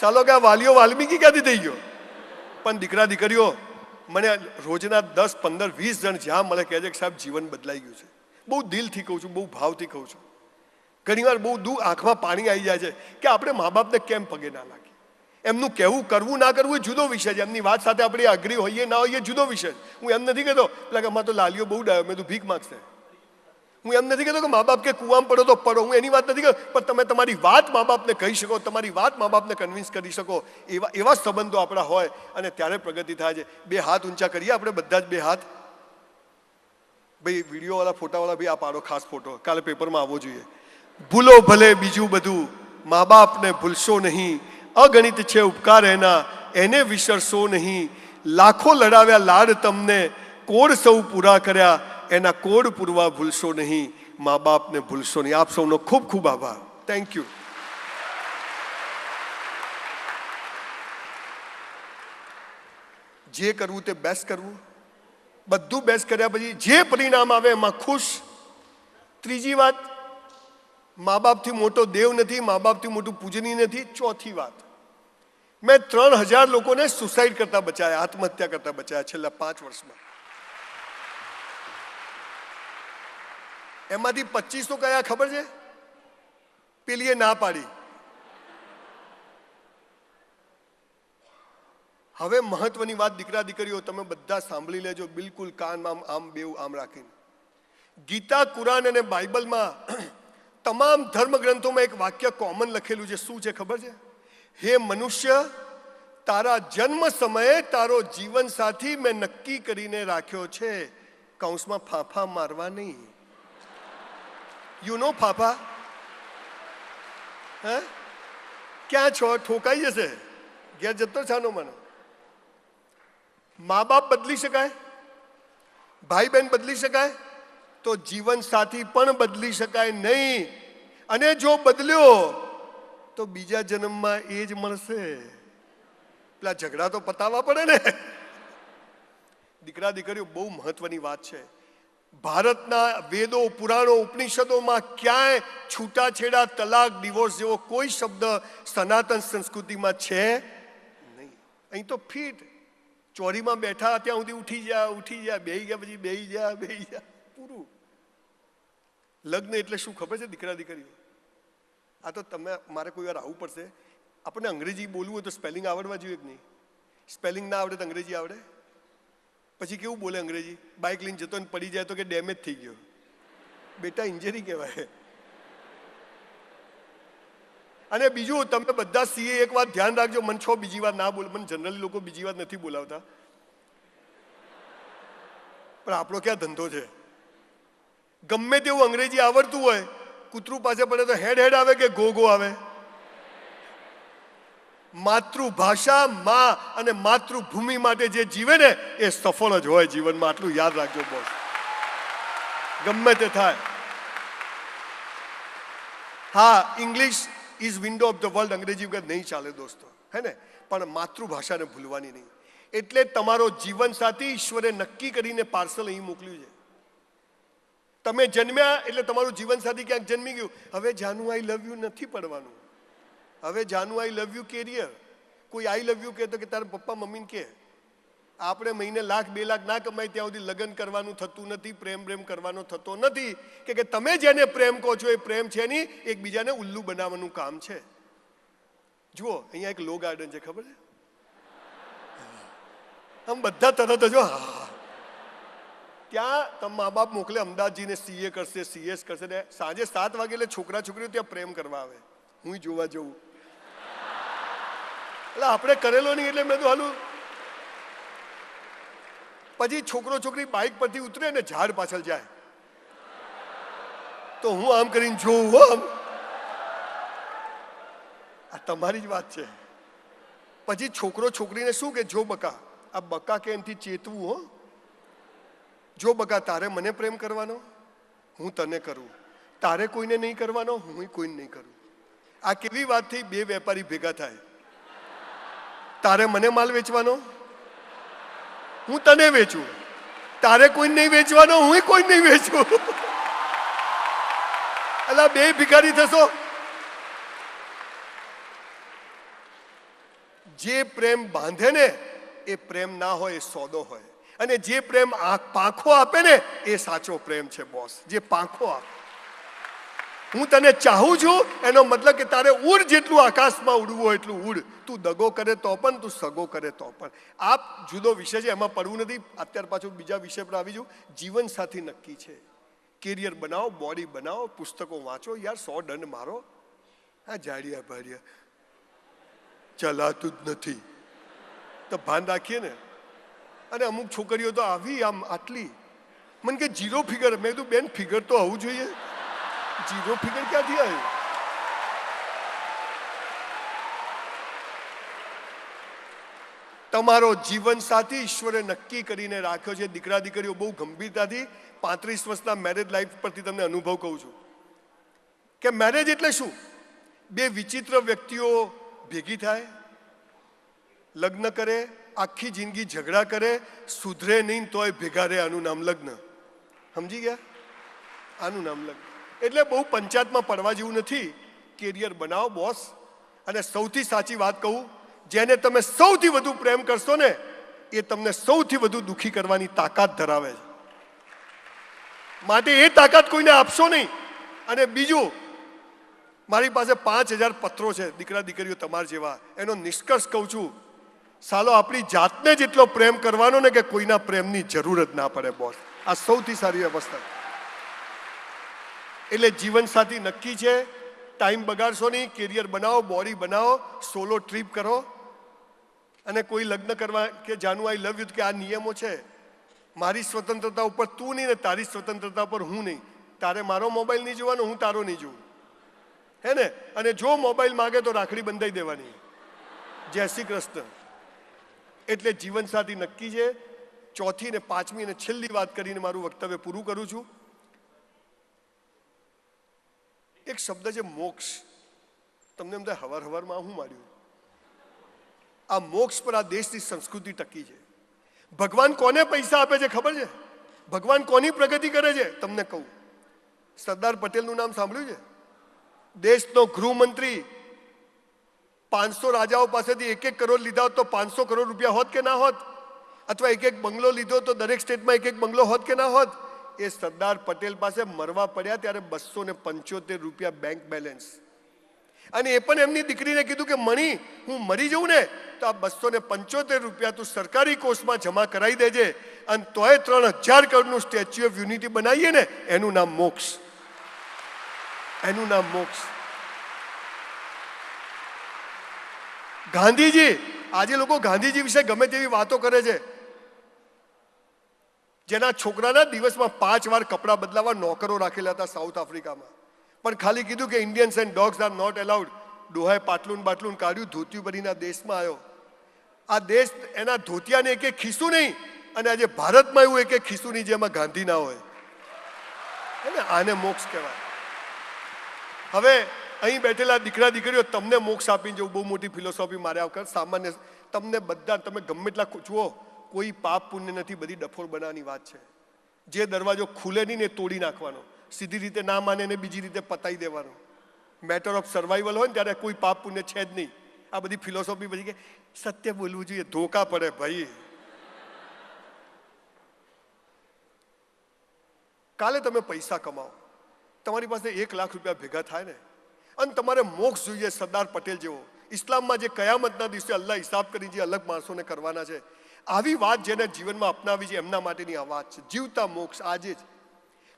ચાલો કે આ વાલીઓ વાલ્મીકી ક્યાંથી થઈ ગયો? પણ દીકરા દીકરીઓ, મને રોજના 10 15 20 જણ જ્યાં મળે કહે છે કે સાહેબ જીવન બદલાઈ ગયું છે. બહુ દિલથી કહું છું, બહુ ભાવથી કહું છું. ઘણીવાર બહુ આંખમાં પાણી આવી જાય છે કે આપણે મા બાપને કેમ પગે ના લાગીએ. એમનું કહેવું કરવું ના કરવું એ જુદો વિષય છે, એમની વાત સાથે આપણે અગ્રી હોઈએ ના હોઈએ જુદો વિષય. હું એમ નથી કહેતો એટલે કે અમારે તો લાલીઓ બહુ ડાયો, મેં તો ભીખ માગશે. હું એમ નથી કહેતો કે મા બાપ કે કૂવામાં પડો તો પડો, હું એની વાત નથી કહેતો. પણ તમે તમારી વાત મા બાપને કહી શકો, તમારી વાત મા બાપને કન્વિન્સ કરી શકો, એવા સંબંધો આપણા હોય અને ત્યારે પ્રગતિ થાય છે. 2 હાથ ઊંચા કરીએ આપણે બધા જ 2 હાથ. ભાઈ વિડીયોવાળા ફોટાવાળા ભાઈ આ પાડો ખાસ ફોટો, કાલે પેપરમાં આવવો જોઈએ. ભૂલો ભલે બીજું બધું, મા બાપને ભૂલશો નહીં, અગણિત છે ઉપકાર એના, એને વિસરશો નહીં. લાખો લડાવ્યા લાડ તમને, કોડ સૌ પૂરા કર્યા, એના કોડ પૂરવા ભૂલશો નહીં. મા બાપને ભૂલશો નહીં. આપ સૌનો ખૂબ ખૂબ આભાર. Thank you. જે કરવું તે બેસ્ટ કરવું, બધું બેસ્ટ કર્યા પછી જે પરિણામ આવે એમાં ખુશ. ત્રીજી વાત, મા બાપથી મોટો દેવ નથી, મા બાપથી મોટું પૂજનીય નથી. ચોથી વાત, મેં 3000 લોકોને સુસાઇડ કરતા બચાયા, આત્મહત્યા કરતા બચાયા છેલ્લા 5 વર્ષમાં. એમાંથી 25 તો કયા ખબર છે? પેલીએ ના પાડી. હવે મહત્વની વાત દીકરા દીકરીઓ તમે બધા સાંભળી લેજો, બિલકુલ કાનમાં આમ બેઉ આમ રાખીને. ગીતા, કુરાન અને બાઇબલમાં તમામ ધર્મ ગ્રંથોમાં એક વાક્ય કોમન લખેલું છે. શું છે ખબર છે? હે મનુષ્ય, તારા જન્મ સમયે તારો જીવન સાથી મેં નક્કી કરીને રાખ્યો છે, કૌંસમાં ફાંફા મારવા નહીં. યુ નો ફાંફા? હે ક્યાં છો? ઠોકાઈ જશે, ઘેર જતો છાનો મને. મા બાપ બદલી શકાય, ભાઈ બહેન બદલી શકાય, તો જીવન સાથી પણ બદલી શકાય નહીં. અને જો બદલ્યો તો બીજા જન્મમાં એ જ મળશે. પેલા ઝઘડા તો પતાવવા પડે ને. દીકરા દીકરીઓ બહુ મહત્વની વાત છે. ભારતના વેદો પુરાણો ઉપનિષદોમાં ક્યાંય છૂટાછેડા તલાક ડિવોર્સ જેવો કોઈ શબ્દ સનાતન સંસ્કૃતિમાં છે નહીં. અહીં તો ફીટ ચોરીમાં બેઠા ત્યાં સુધી ઉઠી જા બેહી ગયા પછી બેહી જા પૂરું. લગ્ન એટલે શું ખબર છે દીકરા દીકરીઓ? આ તો તમે મારે કોઈ વાર આવવું પડશે. આપણને અંગ્રેજી બોલવું હોય તો સ્પેલિંગ આવડવા જોઈએ કે નહીં? સ્પેલિંગ ના આવડે તો અંગ્રેજી આવડે? પછી કેવું બોલે અંગ્રેજી? બાઇક લઈને જતો ને પડી જાય તો કે ડેમેજ થઈ ગયો. બેટા ઇન્જરી કહેવાય. અને બીજું, તમે બધા સીએ એક વાત ધ્યાન રાખજો, મને બીજી વાત ના બોલ. મને જનરલી લોકો બીજી વાત નથી બોલાવતા, પણ આપણો ક્યાં ધંધો છે? ગમે તેવું અંગ્રેજી આવડતું હોય, કૂતરું પાસે પડે તો હેડ આવે કે ગો આવે? માતૃભાષા માં અને માતૃભૂમિ માટે જે જીવે ને એ સફળ જ હોય જીવનમાં. આટલું યાદ રાખજો બોસ, ગમે તે થાય. હા, English is window of the world, અંગ્રેજી વગર નહીં ચાલે દોસ્તો, હે ને? પણ માતૃભાષાને ભૂલવાની નહીં. એટલે તમારો જીવન સાથી ઈશ્વરે નક્કી કરીને પાર્સલ અહીં મોકલ્યું છે. તમે જન્મ્યા એટલે તમારું જીવન સાથી ક્યાંક જન્મી ગયું. હવે જાનું આઈ લવ યુ નથી પડવાનું. હવે જાનું આઈ લવ યુ કેરિયર. કોઈ આઈ લવ યુ કહેતો કે તારા પપ્પા મમ્મીને કે. આપણે મહિને લાખ 2 લાખ ના કમાય ત્યાં સુધી લગ્ન કરવાનું થતું નથી, પ્રેમ કરવાનો થતો નથી. કે તમે જેને પ્રેમ કહો છો એ પ્રેમ છે નહીં, એકબીજાને ઉલ્લુ બનાવવાનું કામ છે. જુઓ, અહીંયા એક લો ગાર્ડન છે, ખબર છે? આમ બધા તરત જ ત્યાં તમે મા બાપ મોકલે અમદાવાદજીને સીએ કરશે, સીએસ કરશે ને સાંજે 7 વાગે એટલે છોકરા છોકરીઓ ત્યાં પ્રેમ કરવા આવે. હું જોવા જવું એટલે આપણે કરેલો નહીં એટલે મેં તો હાલું. પછી છોકરો છોકરી બાઇક પરથી ઉતરે ને ઝાડ પાછળ જાય તો હું આમ કરીને જોઉં. આમ આ તમારી જ વાત છે. પછી છોકરો છોકરીને શું કે, જો બકા, આ બકા કે એનાથી ચેતવું. હો, જો બકા, તારે મને પ્રેમ કરવાનો, હું તને કરું. તારે કોઈને નહીં કરવાનો, હું કોઈને નહીં કરું. આ કેવી વાત થઈ? 2 વેપારી ભેગા થાય. તારે મને માલ વેચવાનો, હું તને વેચું. તારે કોઈ નહીં વેચવાનો, હું કોઈ નહીં વેચું. એટલે 2 ભિખારી થશો. જે પ્રેમ બાંધે ને એ પ્રેમ ના હોય, એ સોદો હોય. અને જે પ્રેમ પાંખો આપે ને એ સાચો પ્રેમ છે બોસ. જે પાંખો આપે, હું તને ચાહું છું એનો મતલબ કે તારે ઉડ, જેટલું આકાશમાં ઉડવું હોય એટલું ઉડ. તું દગો કરે તો પણ, તું સગો કરે તો પણ. આ જુદો વિષય છે, એમાં પડવું નથી. અત્યારે પાછું બીજા વિષય પર આવી જાઉં. જીવન સાથી નક્કી છે. કેરિયર બનાવો, બોડી બનાવો, પુસ્તકો વાંચો. યાર 100 દંડ મારો, આ જાડિયા ભાડિયા ચલાતું જ નથી તો ભાન રાખીએ ને. અને અમુક છોકરીઓ તો આવી આમ આટલી, મને કે 0 ફિગર. મેં કીધું બેન, ફિગર તો હોવું જોઈએ. 0 ફિગર ક્યાંથી આવ્યું? તમારો જીવન સાથી ઈશ્વરે નક્કી કરીને રાખ્યો છે. દીકરા દીકરીઓ બહુ ગંભીરતાથી 35 વર્ષના મેરેજ લાઈફ પરથી તમને અનુભવ કહું છું કે મેરેજ એટલે શું? 2 વિચિત્ર વ્યક્તિઓ ભેગી થાય, લગ્ન કરે, આખી જિંદગી ઝઘડા કરે, સુધરે નહીં તોય ભેગા રહે. આનું નામ લગ્ન. સમજી ગયા? આનું નામ લગ્ન. એટલે બહુ પંચાયતમાં પડવા જેવું નથી. કેરિયર બનાવો બોસ. અને સૌથી સાચી વાત કહું, જેને તમે સૌથી વધુ પ્રેમ કરશો ને એ તમને સૌથી વધુ દુઃખી કરવાની તાકાત ધરાવે છે. માટે એ તાકાત કોઈને આપશો નહીં. અને બીજું, મારી પાસે 5000 પત્રો છે દીકરા દીકરીઓ તમારા જેવા. એનો નિષ્કર્ષ કહું છું, સાલો આપણી જાતને જેટલો પ્રેમ કરવાનો ને કે કોઈના પ્રેમની જરૂર જ ના પડે બોસ. આ સૌથી સારી અવસ્થા. એટલે જીવન સાથી નક્કી છે. ટાઈમ બગાડશો નહીં. કેરિયર બનાવો, બોડી બનાવો, સોલો ટ્રીપ કરો. અને કોઈ લગ્ન કરવા કે જાનું આઈ લવ યુ કે આ નિયમો છે. મારી સ્વતંત્રતા ઉપર તું નહીં ને તારી સ્વતંત્રતા ઉપર હું નહીં. તારે મારો મોબાઈલ નહીં જોવાનો, હું તારો નહીં જોઉં, હે ને? અને જો મોબાઈલ માગે તો રાખડી બંધાઈ દેવાની. જય શ્રી કૃષ્ણ. એટલે જીવન સાથી નક્કી છે. ચોથી ને 5મી અને છેલ્લી વાત કરીને મારું વક્તવ્ય પૂરું કરું છું. એક શબ્દ છે મોક્ષ. તમને એમ થાય હવારમાં હું માર્યું? આ મોક્ષ પર આ દેશની સંસ્કૃતિ ટકી છે. ભગવાન કોને પૈસા આપે છે ખબર છે? ભગવાન કોની પ્રગતિ કરે છે તમને કહું. સરદાર પટેલનું નામ સાંભળ્યું છે? દેશનો ગૃહમંત્રી 500 રાજાઓ પાસેથી 1-1 કરોડ લીધા હોત તો 500 કરોડ રૂપિયા હોત કે ના હોત? અથવા 1-1 બંગલો લીધો તો દરેક સ્ટેટમાં 1-1 બંગલો હોત કે ના હોત? એ સરદાર પટેલ પાસે મરવા પડ્યા ત્યારે 275 રૂપિયા બેંક બેલેન્સ. અને એ પણ એમની દીકરીને કીધું કે મણી, હું મરી જઉં ને તો આ 275 રૂપિયા તું સરકારી કોષમાં જમા કરાવી દેજે, અને તોય 3000 કરોડનું સ્ટેચ્યુ ઓફ યુનિટી બનાવીએ ને એનું નામ મોક્ષ. એનું નામ મોક્ષ. ગાંધીજી, આજે લોકો ગાંધીજી વિશે ગમે તેવી વાતો કરે છે. જેના છોકરાના દિવસમાં 5 વાર કપડાં બદલાવા નોકરો રાખેલા હતા સાઉથ આફ્રિકામાં, પણ ખાલી કીધું કે Indians and dogs are not allowed. ડોહાએ પાટલું બાટલું કાઢ્યું, ધોતિયું ભરીને આ દેશમાં આવ્યો. આ દેશ એના ધોતિયાને એક ખીસું નહીં, અને આજે ભારતમાં એવું એક ખીસું નહીં જેમાં ગાંધી ના હોય. આને મોક્ષ કહેવાય. હવે અહીં બેઠેલા દીકરા દીકરીઓ તમને મોક્ષ આપીને જવું બહુ મોટી ફિલોસોફી માર્યા વગર સામાન્ય તમને બધા, તમે ગમે એટલા જુઓ, કોઈ પાપ પુણ્ય નથી, બધી ડફોળ બનાવવાની વાત છે. જે દરવાજો ખુલે નહીં ને તોડી નાખવાનો, સીધી રીતે ના માને ને બીજી રીતે પતાવી દેવાનો. મેટર ઓફ સર્વાઈવલ હોય ને ત્યારે કોઈ પાપ પુણ્ય છે જ નહીં. આ બધી ફિલોસોફી બધી કે સત્ય બોલવું જોઈએ, ધોકા પડે ભાઈ. કાલે તમે પૈસા કમાઓ, તમારી પાસે 1 લાખ રૂપિયા ભેગા થાય ને, અને તમારે મોક્ષ જોઈએ સરદાર પટેલ જેવો. ઇસ્લામમાં જે કયામતના દિવસે અલ્લાહ હિસાબ કરી જે અલગ માણસોને કરવાના છે, આવી વાત જેને જીવનમાં અપનાવી છે એમના માટેની આ વાત છે. જીવતા મોક્ષ આજે જ.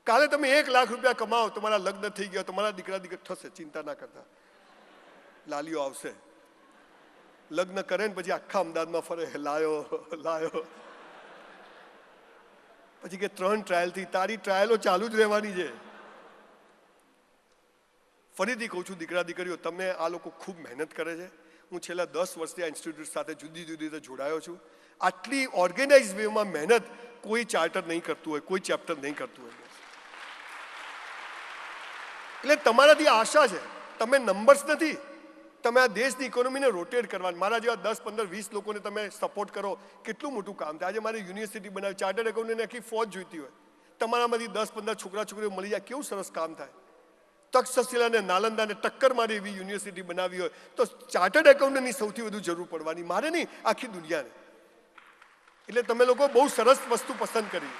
કાલે તમે 1 લાખ રૂપિયા કમાઓ, તમારા લગ્ન થઈ ગયા, તમારા દીકરા દીકરી થશે, ચિંતા ના કરતા, લાલીઓ આવશે. લગ્ન કરે ને પછી આખા અમદાવાદમાં ફરે, લાયો લાયો. પછી કે 3 ટ્રાયલથી, તારી ટ્રાયલો ચાલુ જ રહેવાની છે. ફરીથી કહું છું દીકરા દીકરીઓ, તમને આ લોકો ખૂબ મહેનત કરે છે. હું છેલ્લા 10 વર્ષથી આ ઇન્સ્ટિટ્યૂટ સાથે જુદી જુદી રીતે જોડાયો છું. આટલી ઓર્ગેનાઇઝ વેમાં મહેનત કોઈ ચાર્ટર નહીં કરતું હોય, કોઈ ચેપ્ટર નહીં કરતું હોય. એટલે તમારાથી આશા છે, તમે નંબર્સ નથી, તમે આ દેશની ઇકોનોમીને રોટેટ કરવાની. મારા જેવા 10, 15, 20 લોકોને તમે સપોર્ટ કરો, કેટલું મોટું કામ થાય. આજે મારી યુનિવર્સિટી બનાવી, ચાર્ટર્ડ એકાઉન્ટની આખી ફોજ જોઈતી હોય, તમારામાંથી 10, 15 છોકરા છોકરીઓ મળી જાય, કેવું સરસ કામ થાય. તક્ષશિલા અને નાલંદાને ટક્કર મારી એવી યુનિવર્સિટી બનાવી હોય તો ચાર્ટર્ડ એકાઉન્ટની સૌથી વધુ જરૂર પડવાની, મારે નહીં, આખી દુનિયાને. એટલે તમે લોકો બહુ સરસ વસ્તુ પસંદ કરી.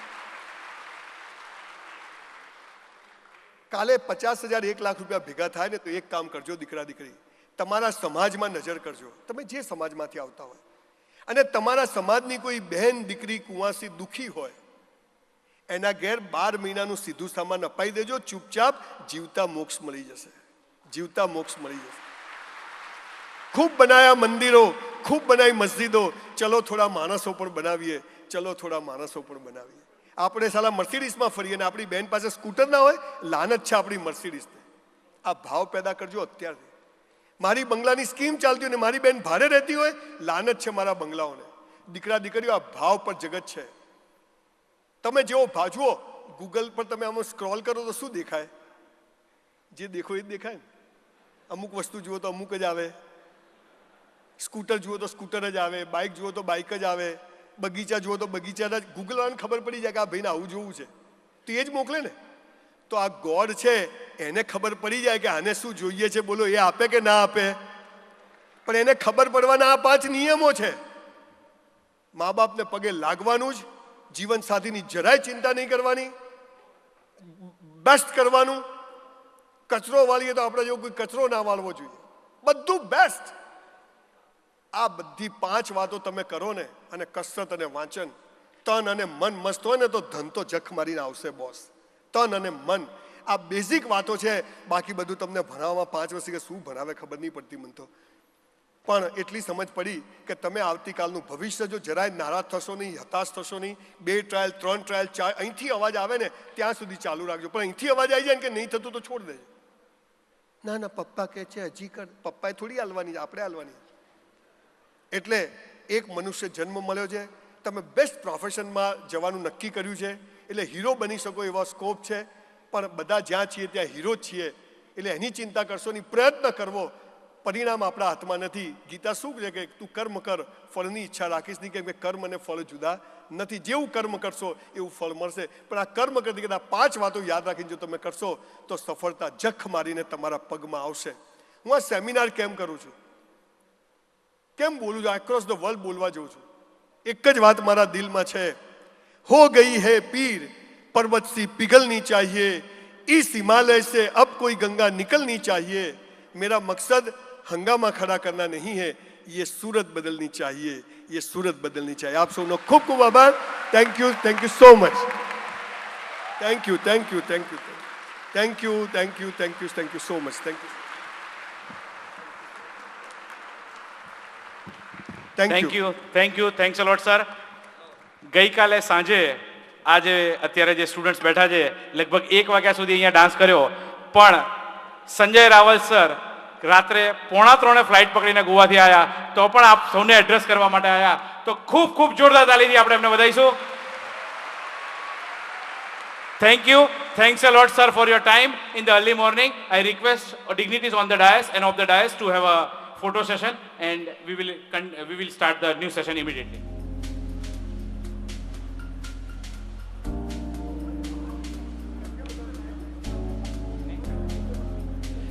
કાલે 50,000 1 લાખ રૂપિયા ભેગા થાય ને તો એક કામ કરજો દીકરા દીકરી, તમારા સમાજમાં નજર કરજો, તમે જે સમાજમાંથી આવતા હોય, અને તમારા સમાજની કોઈ બહેન દીકરી કુંવાસી દુખી હોય, એના ઘેર 12 મહિનાનું સીધું સામાન અપાઈ દેજો, ચૂપચાપ જીવતા મોક્ષ મળી જશે. જીવતા મોક્ષ મળી જશે. ખૂબ બનાયા મંદિરો, ખૂબ બનાવી મસ્જિદો, ચલો થોડા માણસો પણ બનાવીએ, ચલો થોડા માણસો પણ બનાવીએ. આપણે સાલા મર્સિડીઝમાં ફરીએ ને આપણી બેન પાસે સ્કૂટર ના હોય, લાનત છે આપણી મર્સિડીઝને. આ ભાવ પેદા કરજો અત્યારથી. મારી બંગલાની સ્કીમ ચાલતી હોય ને મારી બેન ભાડે રહેતી હોય, લાનત છે મારા બંગલાઓને. દીકરા દીકરીઓ, આ ભાવ પર જગત છે. તમે જેવો ભાવ જુઓ, ગૂગલ પર તમે આમાં સ્ક્રોલ કરો તો શું દેખાય? જે દેખો એ જ દેખાય ને. અમુક વસ્તુ જુઓ તો અમુક જ આવે, સ્કૂટર જુઓ તો સ્કૂટર જ આવે, બાઇક જુઓ તો બાઇક જ આવે, બગીચા જુઓ તો બગીચા જ. ગૂગલ વાળાને ખબર પડી જાય કે આ ભાઈને આવું જોવું છે તો એ જ મોકલે ને. તો આ ગોડ છે એને ખબર પડી જાય કે આને શું જોઈએ છે, બોલો, એ આપે કે ના આપે? પણ એને ખબર પડવાના આ 5 નિયમો છે. મા બાપને પગે લાગવાનું જ, જીવન સાથીની જરાય ચિંતા નહીં કરવાની, બેસ્ટ કરવાનું. કચરો વાળીએ તો આપણે જેવો કોઈ કચરો ના વાળવો જોઈએ, બધું બેસ્ટ. આ બધી 5 વાતો તમે કરો ને, અને કસરત અને વાંચન, તન અને મન મસ્ત હોય ને તો ધન તો જખ મારીને આવશે બોસ. તન અને મન, આ બેઝિક વાતો છે. બાકી બધું તમને ભણાવવામાં 5 વર્ષથી કે શું ભણાવે ખબર નહીં પડતી મને તો. પણ એટલી સમજ પડી કે તમે આવતીકાલનું ભવિષ્ય જો જરાય નારાજ થશો નહીં, હતાશ થશો નહીં. 2 ટ્રાયલ, 3 ટ્રાયલ, 4, અહીંથી અવાજ આવે ને ત્યાં સુધી ચાલુ રાખજો. પણ અહીંથી અવાજ આવી જાય ને કે નહીં થતું તો છોડ દેજો. ના ના, પપ્પા કહે છે હજી કર. પપ્પાએ થોડી હાલવાની છે, આપણે હાલવાની. એટલે એક મનુષ્ય જન્મ મળ્યો છે, તમે બેસ્ટ પ્રોફેશનમાં જવાનું નક્કી કર્યું છે, એટલે હીરો બની શકો એવા સ્કોપ છે. પણ બધા જ્યાં છીએ ત્યાં હીરો જ છીએ, એટલે એની ચિંતા કરશો નહીં. પ્રયત્ન કરવો, પરિણામ આપણા હાથમાં નથી. ગીતા શું કહે કે તું કર્મ કર, ફળની ઈચ્છા રાખીશ નહીં, કેમ કે કર્મ અને ફળ જુદા નથી. જેવું કર્મ કરશો એવું ફળ મળશે. પણ આ કર્મ કરતી કદાચ 5 વાતો યાદ રાખીને જો તમે કરશો તો સફળતા જખ મારીને તમારા પગમાં આવશે. હું આ સેમિનાર કેમ કરું છું, કેમ બોલું છું, એક્રોસ ધ વર્લ્ડ બોલવા જઉં છું. એક જ વાત મારા દિલમાં છે, હો ગઈ હે પીર पर्वत सी पिघलनी चाहिए, इस हिमालय से अब कोई गंगा निकलनी चाहिए. मेरा मकसद हंगामा खड़ा करना नहीं है, ये सूरत बदलनी चाहिए, ये सूरत बदलनी चाहिए. आप सबનો ખૂબ ખૂબ આભાર. Thank you so much. Thank you so much. Thank you thanks a lot sir. ગઈકાલે સાંજે આજે અત્યારે જે સ્ટુડન્ટ્સ બેઠા છે લગભગ 1 વાગ્યા સુધી અહીંયા ડાન્સ કર્યો, પણ સંજય રાવલ સર રાત્રે 2:45 ફ્લાઇટ પકડીને ગોવાથી આવ્યા તો પણ આપ સૌને એડ્રેસ કરવા માટે આવ્યા. તો ખૂબ ખૂબ જોરદાર તાલીથી આપણે એમને વધાવીશું. Thanks a lot sir for your time in the early morning. I request dignitaries on the dais and off the dais to have a photo session, and we will start the new session immediately.